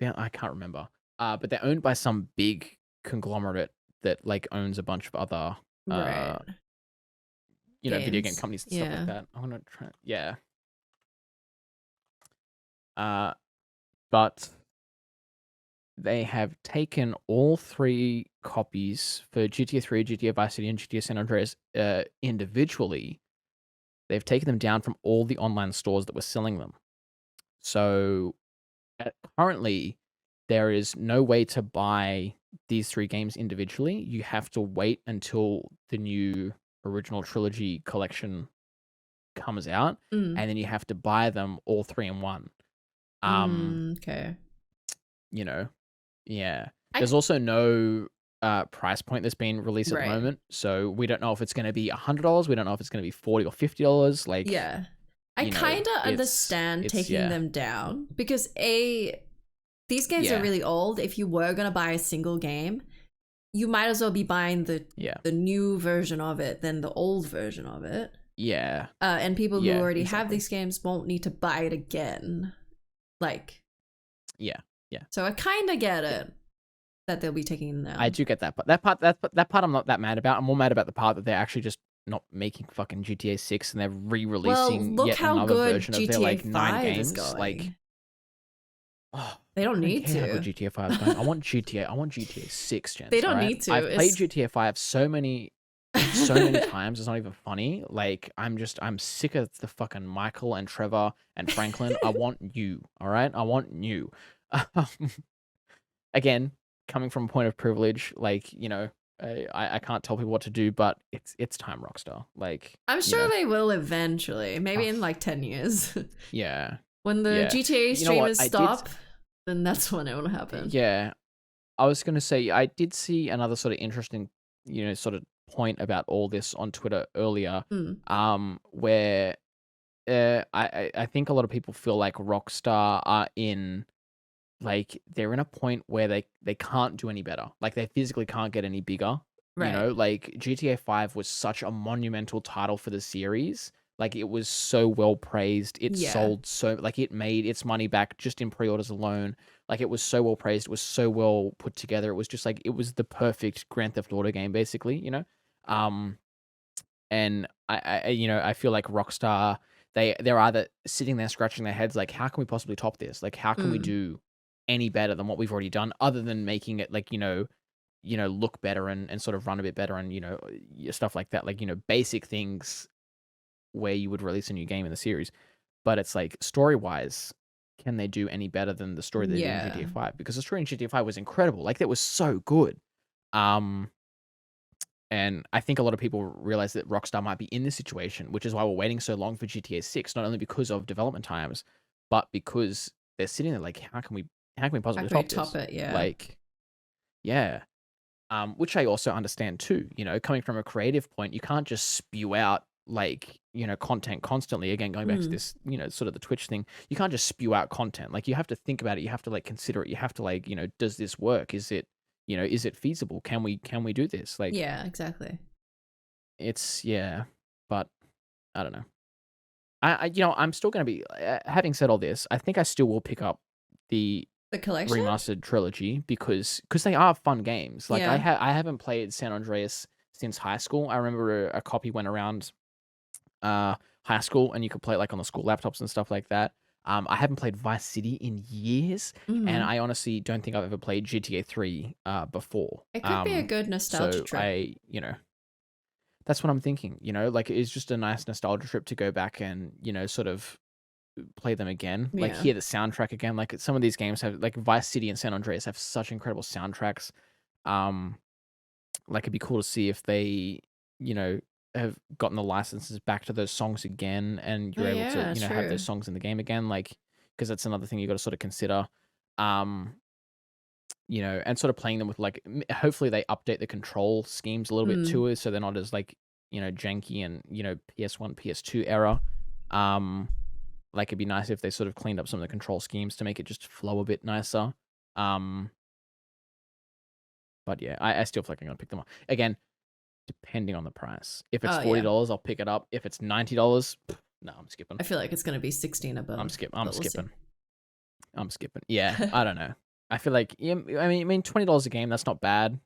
I can't remember. But they're owned by some big conglomerate that like owns a bunch of other Right. video game Games. companies and stuff like Yeah. that. I want to try. Yeah. But they have taken all three copies for GTA 3, GTA Vice City, and GTA San Andreas individually. They've taken them down from all the online stores that were selling them. So currently, there is no way to buy these three games individually. You have to wait until the new original trilogy collection comes out, Mm. and then you have to buy them all three in one. Okay. Yeah. I There's also no price point that's been released at the Right. moment, so we don't know if it's going to be $100. We don't know if it's going to be $40 or $50. Like, Yeah. I you know, kind of it's understand taking yeah, them down because these games are yeah, really old. If you were gonna buy a single game, you might as well be buying yeah, the new version of it than the old version of it. yeah, And people who yeah, already have exactly. these games won't need to buy it again. Like, Yeah, yeah. so I kind of get it that they'll be taking them down. I do get that, but that part I'm not that mad about. I'm more mad about the part that they're actually just not making fucking GTA 6 and they're re-releasing look yet how another good version of GTA their like 9 5 is games. Like, going. oh, They don't I don't need care how good to. GTA 5 is going. I want GTA 6, Jens. They don't Alright? need to. I've played GTA 5 so many times. It's not even funny. Like, I'm sick of the fucking Michael and Trevor and Franklin. I want you. All right, I want you. Again, coming from a point of privilege, like, I can't tell people what to do, but it's time, Rockstar. Like, I'm sure they will eventually, maybe in like 10 years. Yeah. When the Yeah. GTA You know what? streamers stop, then that's when it will happen. Yeah. I was gonna say I did see another sort of interesting, sort of point about all this on Twitter earlier, where I think a lot of people feel like Rockstar are in like they're in a point where they can't do any better. Like they physically can't get any bigger. Right. Like GTA 5 was such a monumental title for the series. Like it was so well praised. It sold so like it made its money back just in pre-orders alone. Like it was so well praised. It was so well put together. It was just like it was the perfect Grand Theft Auto game, basically. And I feel like Rockstar they're either sitting there scratching their heads like, how can we possibly top this? Like, how can we do any better than what we've already done, other than making it like look better and sort of run a bit better and stuff like that, like basic things where you would release a new game in the series. But it's like story wise, can they do any better than the story they did in GTA 5? Because the story in GTA 5 was incredible. Like that was so good. And I think a lot of people realize that Rockstar might be in this situation, which is why we're waiting so long for GTA 6, not only because of development times, but because they're sitting there like, how can we possibly top this? It? Yeah. Like, yeah. Which I also understand too. Coming from a creative point, you can't just spew out like content constantly. Again, going back to this, sort of the Twitch thing, you can't just spew out content. Like you have to think about it. You have to like consider it. You have to like does this work? Is it is it feasible? Can we do this? Like, yeah, exactly. It's but I don't know. I'm still gonna be. Having said all this, I think I still will pick up the collection remastered trilogy because they are fun games. Like I haven't played San Andreas since high school. I remember a copy went around high school and you could play it like on the school laptops and stuff like that. I haven't played Vice City in years, and I honestly don't think I've ever played GTA 3 before. It could be a good nostalgia trip. That's what I'm thinking. Like it's just a nice nostalgia trip to go back and sort of play them again, like hear the soundtrack again. Like some of these games have like Vice City and San Andreas have such incredible soundtracks. Like it'd be cool to see if they have gotten the licenses back to those songs again, and you're able to have those songs in the game again, like because that's another thing you got to sort of consider. and sort of playing them with like hopefully they update the control schemes a little bit Mm. too, so they're not as like janky and PS1, PS2 era. Um, like it'd be nice if they sort of cleaned up some of the control schemes to make it just flow a bit nicer. Um, but yeah, I still feel like I'm gonna pick them up again, depending on the price. If it's Oh yeah. $40, I'll pick it up. If it's $90, no, I'm skipping. I feel like it's gonna be 16 above. I'm but we'll skipping. I'm skipping. Yeah, I don't know. I feel like I mean $20 a game, that's not bad,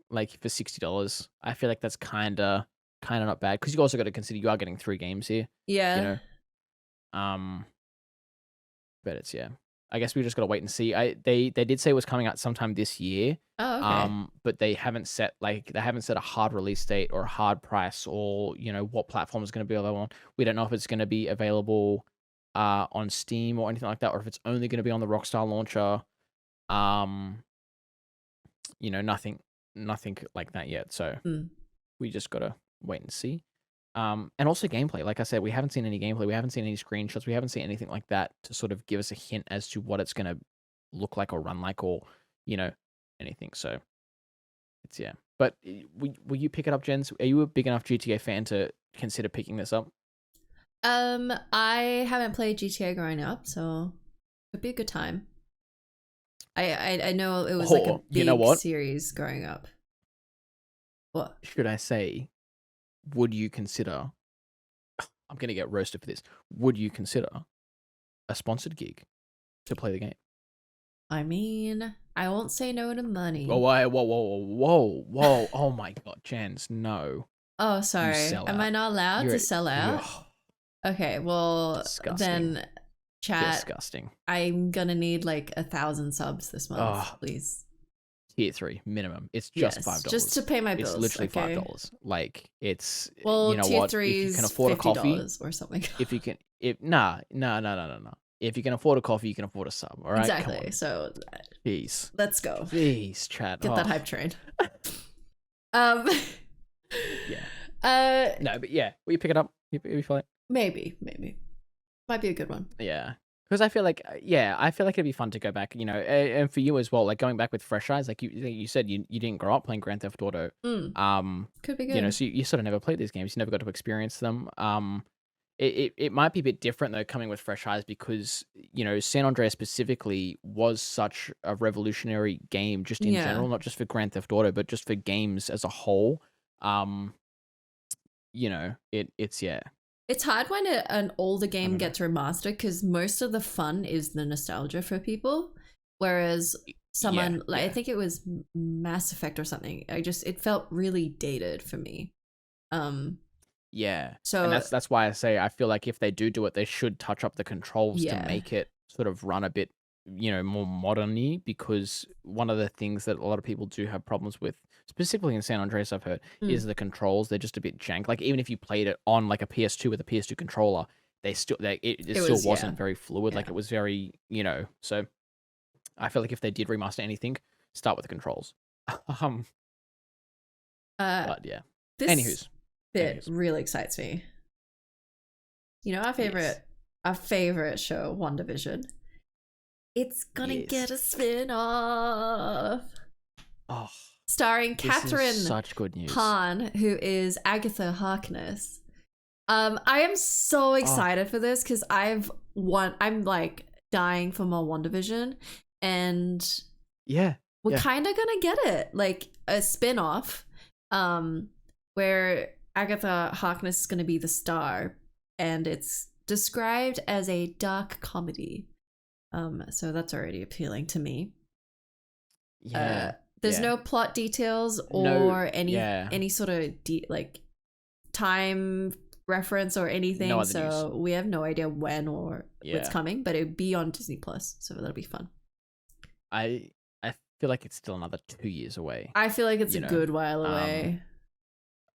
like for $60. I feel like that's kinda not bad because you also got to consider you are getting 3 games here, you Yeah. know. Um, but it's yeah. I guess we just got to wait and see. They did say it was coming out sometime this year. Oh, okay. But they haven't set a hard release date or a hard price or what platform is going to be available on. We don't know if it's going to be available on Steam or anything like that, or if it's only going to be on the Rockstar launcher. Nothing like that yet. So Mm. we just gotta wait and see. And also gameplay. Like I said, we haven't seen any gameplay. We haven't seen any screenshots. We haven't seen anything like that to sort of give us a hint as to what it's gonna look like or run like or anything. So it's yeah. But will you pick it up, Jens? Are you a big enough GTA fan to consider picking this up? I haven't played GTA growing up, so it'd be a good time. I know it was like a Or, big you know what? series growing up. What? Should I say, would you consider? I'm gonna get roasted for this. Would you consider a sponsored gig to play the game? I mean, I won't say no to money. Whoa, whoa, whoa, whoa, whoa, whoa! Oh my God, Jens, no! Oh, sorry. sell Am I out. not allowed You're to sell out? Okay, well Disgusting. then, chat. Disgusting. I'm gonna need like 1,000 subs this month, Oh, please. Tier 3 minimum. It's just Yes, $5. just to pay my bills. It's literally okay? $5. Like it's Well, you know tier what? If 3 you can is afford a coffee, $50 or something. if you can, if nah, no, no, no, no, no. If you can afford a coffee, you can afford a sub. All right, Exactly. Come on. So, Jeez, let's go. Jeez, chat. Get Oh. that hype train. um. Yeah. No, but yeah, will you pick it up? You feel like? Maybe. Might be a good one. Yeah. Because I feel like, it'd be fun to go back, and for you as well, like going back with fresh eyes, like you said, you didn't grow up playing Grand Theft Auto. Could be good. So you sort of never played these games, you never got to experience them. It might be a bit different though, coming with fresh eyes, because San Andreas specifically was such a revolutionary game, just in general, not just for Grand Theft Auto, but just for games as a whole. It's yeah. It's hard when an older game gets remastered because most of the fun is the nostalgia for people. Whereas someone, I think it was Mass Effect or something, it felt really dated for me. Yeah. So and that's why I say I feel like if they do it, they should touch up the controls to make it sort of run a bit, more modern-y, because one of the things that a lot of people do have problems with, specifically in San Andreas, I've heard, is the controls. They're just a bit jank. Like even if you played it on like a PS2 with a PS2 controller, it still wasn't very fluid. Like it was very, so I feel like if they did remaster anything, start with the controls. But yeah. This bit really excites me. Our favorite show, Wanda Vision. It's gonna get a spin-off. Oh, starring Catherine such good news. Hahn, who is Agatha Harkness. I am so excited for this because I'm like dying for more WandaVision, and we're kind of gonna get it, like a spin-off, where Agatha Harkness is gonna be the star, and it's described as a dark comedy. So that's already appealing to me. There's no plot details or any sort of like time reference or anything, so we have no idea when or what's coming, but it'll be on Disney Plus, so that'll be fun. I feel like it's still another 2 years away. I feel like it's a good while away.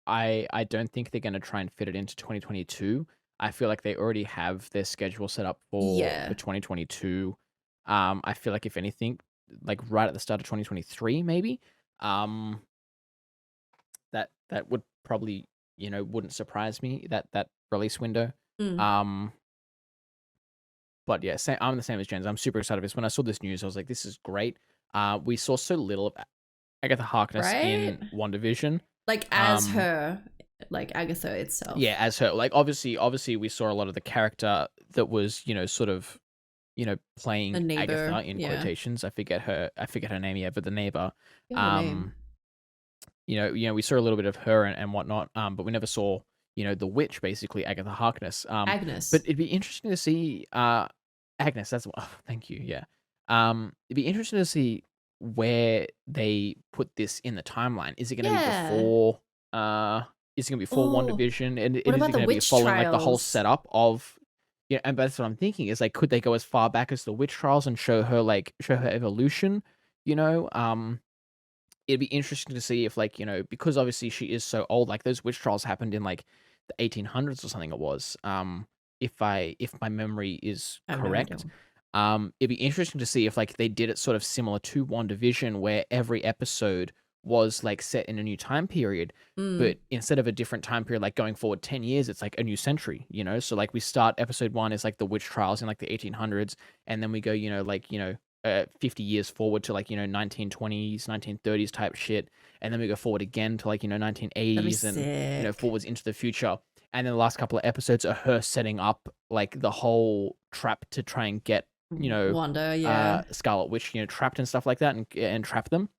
I don't think they're going to try and fit it into 2022. I feel like they already have their schedule set up for 2022. I feel like if anything, like right at the start of 2023, maybe, that would probably, wouldn't surprise me, that release window. But yeah, I'm the same as Jens. I'm super excited for this. When I saw this news, I was like, this is great. We saw so little of Agatha Harkness right? in WandaVision. Like as Um, her, like Agatha yeah, itself. as her, like obviously we saw a lot of the character that was, sort of, The playing neighbor, Agatha in yeah. quotations. I forget her name yet, but the neighbor. Give her a name. Um, we saw a little bit of her and whatnot. But we never saw, the witch, basically Agatha Harkness. But Agnes. it'd be interesting to see Agnes. That's oh, thank you. Yeah. It'd be interesting to see where they put this in the timeline. Is it going to be Yeah. before? Uh, is it going to be before Oh, WandaVision? And what is about it the going to be witch following like the whole trials? setup of? Yeah, and that's what I'm thinking is like, could they go as far back as the witch trials and show her evolution? You know, it'd be interesting to see if like, because obviously she is so old, like those witch trials happened in like the 1800s or something it was. If my memory is I have no idea. correct. It'd be interesting to see if like they did it sort of similar to WandaVision where every episode was like set in a new time period, Mm, but instead of a different time period like going forward 10 years, it's like a new century, so like we start episode 1 is like the witch trials in like the 1800s, and then we go, 50 years forward to like 1920s 1930s type shit, and then we go forward again to like that'd be 1980s, and sick. forwards into the future, and then the last couple of episodes are her setting up like the whole trap to try and get Wanda, yeah. Scarlet Witch trapped and stuff like that, and trap them.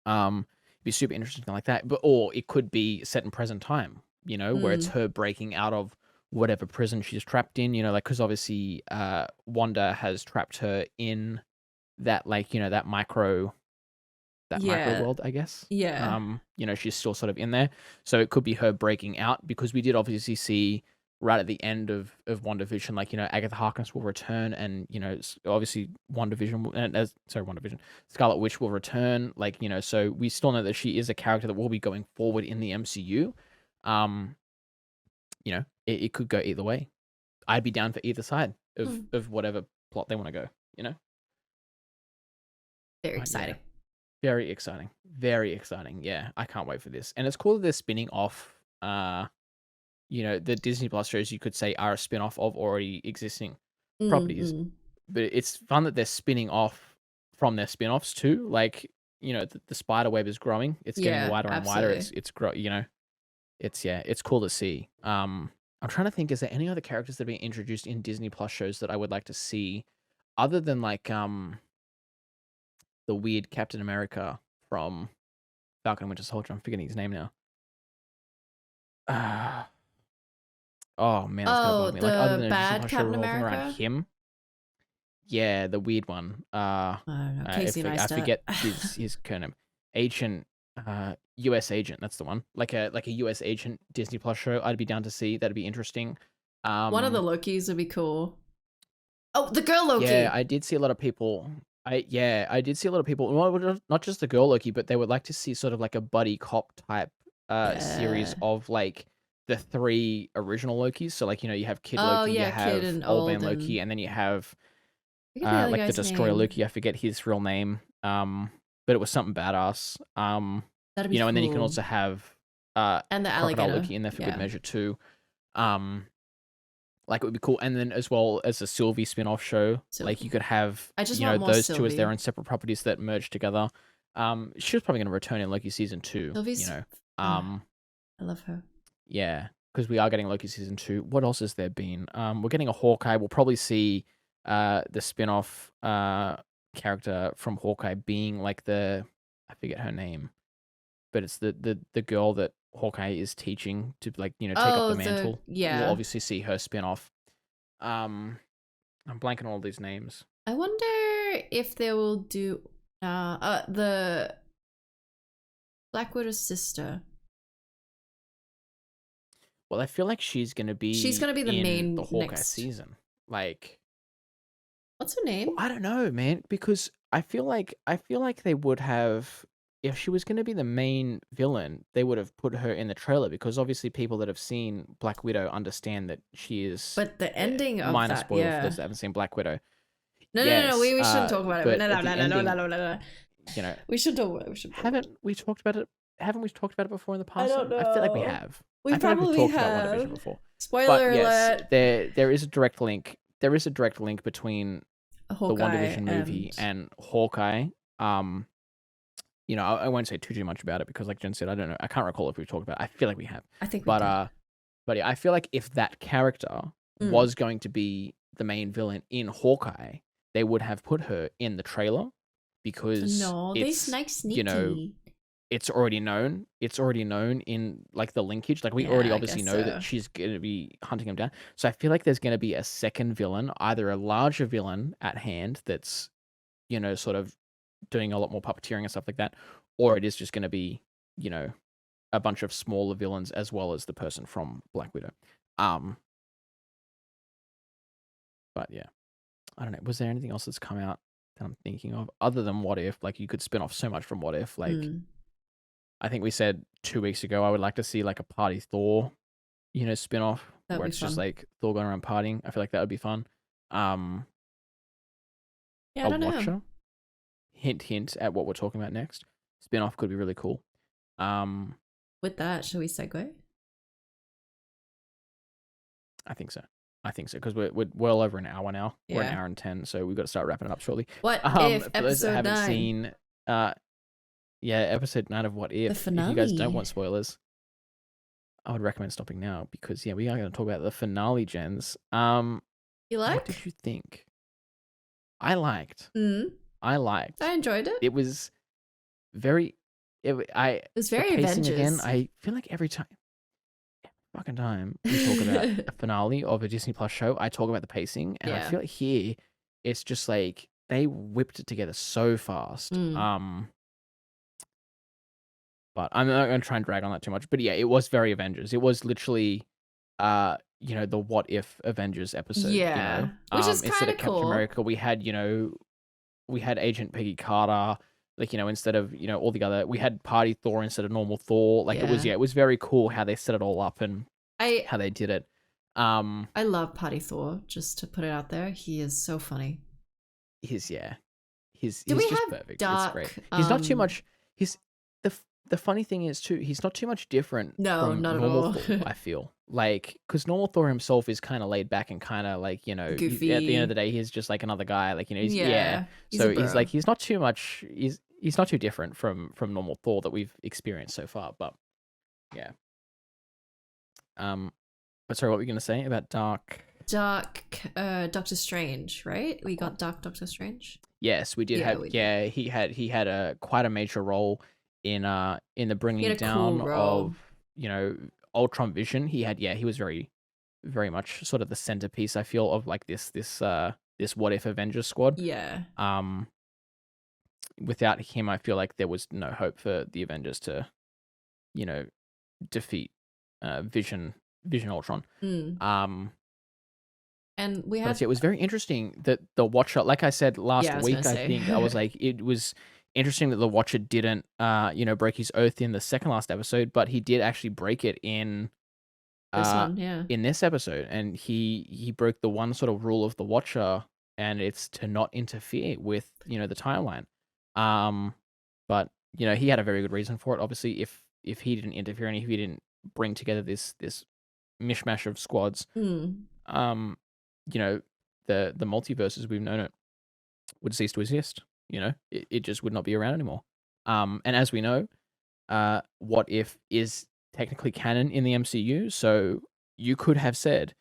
It'd be super interesting like that, but or it could be set in present time, where it's Mm, her breaking out of whatever prison she's trapped in, like because obviously Wanda has trapped her in that like that micro yeah, world, I guess. yeah. She's still sort of in there, so it could be her breaking out, because we did obviously see right at the end of WandaVision, like Agatha Harkness will return, and obviously WandaVision and as sorry WandaVision, Scarlet Witch will return, like so we still know that she is a character that will be going forward in the MCU. Um, it could go either way. I'd be down for either side of Mm, whatever plot they want to go. You know, very but yeah. exciting. Very exciting. Very exciting. Yeah, I can't wait for this. And it's cool that they're spinning off the Disney Plus shows you could say are a spin-off of already existing Mm, properties. mm. But it's fun that they're spinning off from their spin-offs too. Like, the spider web is growing. It's getting Yeah, wider and wider. absolutely. It's cool to see. I'm trying to think, is there any other characters that are being introduced in Disney Plus shows that I would like to see other than like the weird Captain America from Falcon and Winter Soldier. I'm forgetting his name now. Uh, oh man, that's gonna Oh, bug me. Like other the than a Disney bad Plus show Captain revolving around America? him. Yeah, the weird one. I don't know, I, Casey for- I Neistat. forget his kind of agent, U.S. agent. That's the one. Like a U.S. agent Disney Plus show. I'd be down to see. That'd be interesting. One of the Um, Lokis would be cool. Oh, the girl yeah, Loki. I did see a lot of people. I did see a lot of people. Well, not just the girl Loki, but they would like to see sort of like a buddy cop type series Yeah. of like the three original Lokis. So like you have Kid Oh Loki, you yeah, kid have and Old Man old Loki, and and then you have I forget the other like the guy's Destroyer name. Loki. I forget his real name. But it was something badass. That'd be And then you can cool. also have And the Crocodile alligator. Loki in there for good Yeah. measure too. Um, like it would be cool, and then as well as a Sylvie spin-off show, like you Sylvie. could have I just want more those two as their Sylvie. own separate properties that merge together. She was probably going to return in Loki season 2. Sylvie's uh, Um, I love her. yeah, because we are getting Loki season 2. What else has there been? We're getting a Hawkeye. We'll probably see the spin-off character from Hawkeye being like I forget her name, but it's the girl that Hawkeye is teaching to like take up Oh, the the mantle. We'll yeah. obviously see her spin-off. Um, I'm blanking on all these names. I wonder if they will do the Black Widow's sister. Well, I feel like she's gonna She's be gonna be the in the main Hawkeye next. season. Like, What's her well, name? I don't know, man, because I feel like they would have, if she was gonna be the main villain, they would have put her in the trailer, because obviously people that have seen Black Widow understand that she is But the ending of minor that, spoiler for yeah. those that haven't seen Black Widow. No, no, no, no. Yes, We shouldn't talk about it. but No, no, at the no, no, no, no, ending, no, no, no. you know, We should talk about it. We should talk about haven't it. we talked about it? Haven't we talked about it before in the I past? don't I feel like we know. have. We I feel like we've probably talked about WandaVision have. before. But Spoiler yes, alert. there is a direct link. There is a direct link between the Hawkeye WandaVision movie and and Hawkeye. Um, I won't say too much about it because, like Jen said, I don't know. I can't recall if we've talked about it. I feel like we have. I think we But did. but yeah, I feel like if that character Mm. was going to be the main villain in Hawkeye, they would have put her in the trailer because No, they it's, snake you know, sneaky. it's already known. It's already known in like the linkage. Like we already Yeah, I obviously guess know that so. she's gonna be hunting him down. So I feel like there's gonna be a second villain, either a larger villain at hand that's, sort of doing a lot more puppeteering and stuff like that, or it is just gonna be, you know, a bunch of smaller villains as well as the person from Black Widow. Um, but yeah, I don't know. Was there anything else that's come out that I'm thinking of other than What If? Like you could spin off so much from What If. Like Mm, I think we said 2 weeks ago, I would like to see like a Party Thor, spin off that'd where be it's just fun. like Thor going around partying. I feel like that would be fun. Um, Yeah, I a don't know. Watcher. Hint, hint at what we're talking about next. Spin off could be really cool. Um, With that, shall we segue? I think so. Because we're well over an hour now. We're an Yeah. hour and 10, so we've got to start wrapping it up shortly. What if For those that episode haven't 9? seen, yeah, episode 9 of What If. The If you guys don't finale. want spoilers, I would recommend stopping now because yeah, we are going to talk about the finale, Jens. You What like? did you think? I liked. Mm, I liked. I enjoyed it. It was very. It was The very pacing again. Avengers. I feel like every fucking time we talk about a finale of a Disney Plus show, I talk about the pacing, and I Yeah. feel like here it's just like they whipped it together so fast. Mm. But I'm not gonna try and drag on that too much. But yeah, it was very Avengers. It was literally, the What If Avengers episode. Yeah. Which is Instead kind of of Captain cool. America, we had Agent Peggy Carter. Like, instead of all the other, we had Party Thor instead of normal Thor. Like Yeah. it was very cool how they set it all up and I how they did it. Um, I love Patty Thor, just to put it out there. He is so funny. he's yeah, he's Do we just have perfect. It's great. dark He's not too much. He's the funny thing is too. He's not too much different No, from not at normal all. Thor. I feel like because normal Thor himself is kind of laid back and kind of like at the end of the Goofy. day he's just like another guy. Like he's Yeah. He's a So he's bro. like he's not too much. He's not too different from normal Thor that we've experienced so far. But yeah. But sorry, what were you gonna say about Dark? Dark Doctor Strange, right? We got Dark Doctor Strange. Yes, we did Yeah, have. we did. Yeah, he had a quite a major role in the He bringing had a cool down role. of Ultron Vision. He was very very much sort of the centerpiece. I feel of like this What If Avengers squad. Yeah. Without him, I feel like there was no hope for the Avengers to you know defeat Vision Ultron. Mm. Um, And we But had it was very interesting that the Watcher, like I said last yeah, I was week, gonna I say. think I was like, it was interesting that the Watcher didn't, break his oath in the second last episode, but he did actually break it This uh, one, yeah. in this episode, and he broke the one sort of rule of the Watcher, and it's to not interfere with the timeline. But he had a very good reason for it. Obviously, if he didn't interfere and if he didn't bring together this mishmash of squads, Mm. um, the multiverse as we've known it would cease to exist. It just would not be around anymore. And as we know, What If is technically canon in the MCU, so you could have said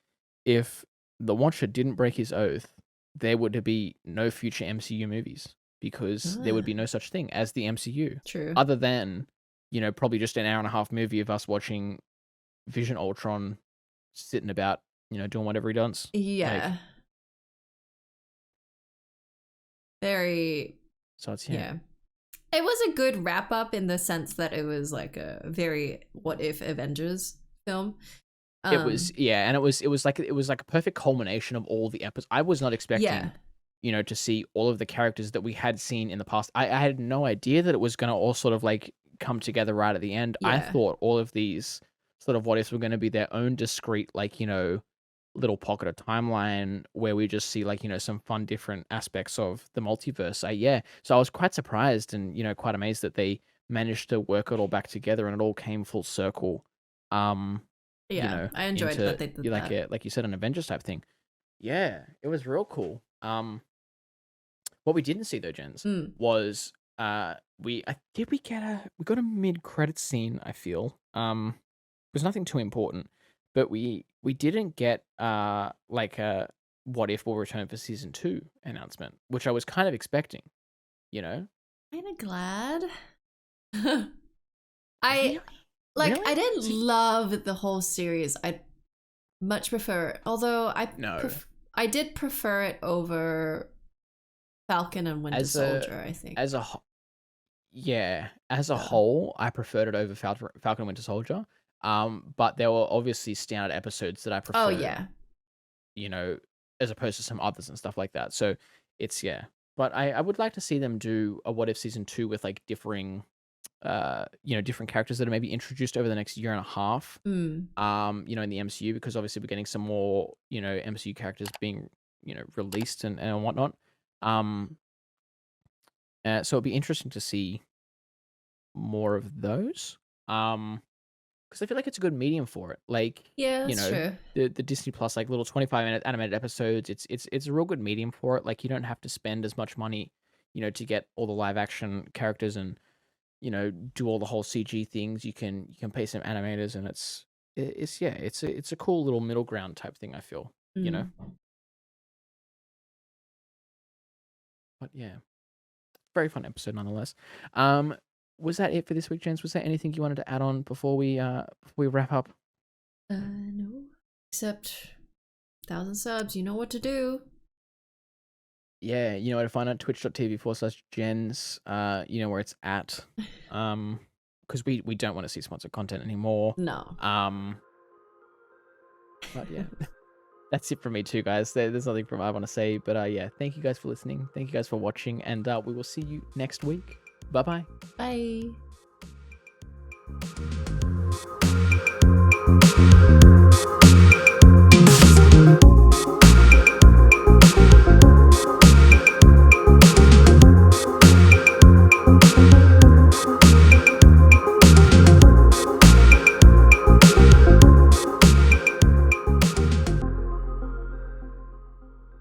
if the Watcher didn't break his oath, there would be no future MCU movies because there would be no Ah, such thing as the MCU, true. other than probably just an hour and a half movie of us watching Vision Ultron sitting about, doing whatever he does. Like, Yeah. Very so it's yeah. It was a good wrap up in the sense that it was like a very What If Avengers film. It was and it was like a perfect culmination of all the episodes. I was not expecting, yeah. to see all of the characters that we had seen in the past. I had no idea that it was gonna all sort of like come together right at the end. I Yeah. thought all of these sort of what ifs were gonna be their own discrete, like, little pocket of timeline where we just see like, some fun different aspects of the multiverse. So I was quite surprised and, quite amazed that they managed to work it all back together and it all came full circle. Um Yeah. I enjoyed into that they did like that. like you said, an Avengers type thing. Yeah, it was real cool. What we didn't see though, Jens, Mm. was we got a mid-credit scene, I feel. It was nothing too important, but we didn't get like a what if we'll return for season 2 announcement, which I was kind of expecting, you know? Kind of glad. I Really? Really? I didn't See, love the whole series. I much prefer, although no. I did prefer it over Falcon and Winter As a Soldier, I think. as a Yeah, as a Yeah. whole, I preferred it over Falcon and Winter Soldier. But there were obviously standout episodes that I Oh preferred, yeah. you know, as opposed to some others and stuff like that. So it's yeah. But I would like to see them do a what if season 2 with like differing different characters that are maybe introduced over the next year and a half. Mm. In the MCU, because obviously we're getting some more, MCU characters being, released and whatnot. Um so it'd be interesting to see more of those. Because I feel like it's a good medium for it. Like, Yeah, you that's know, true. the Disney Plus like little 25-minute animated episodes. It's a real good medium for it. Like you don't have to spend as much money, to get all the live action characters and do all the whole CG things. You can pay some animators, and it's a cool little middle ground type thing. I feel, Mm. but yeah, very fun episode nonetheless. Um, was that it for this week, James? Was there anything you wanted to add on before we wrap up? No. Except 1,000 subs, you know what to do. Yeah, you know where to find out, twitch.tv/Jenz, where it's at. Because we don't want to see sponsored content anymore. No. But yeah, that's it from me too, guys. There's nothing from I want to say, but yeah, thank you guys for listening. Thank you guys for watching, and we will see you next week. Bye-bye. Bye.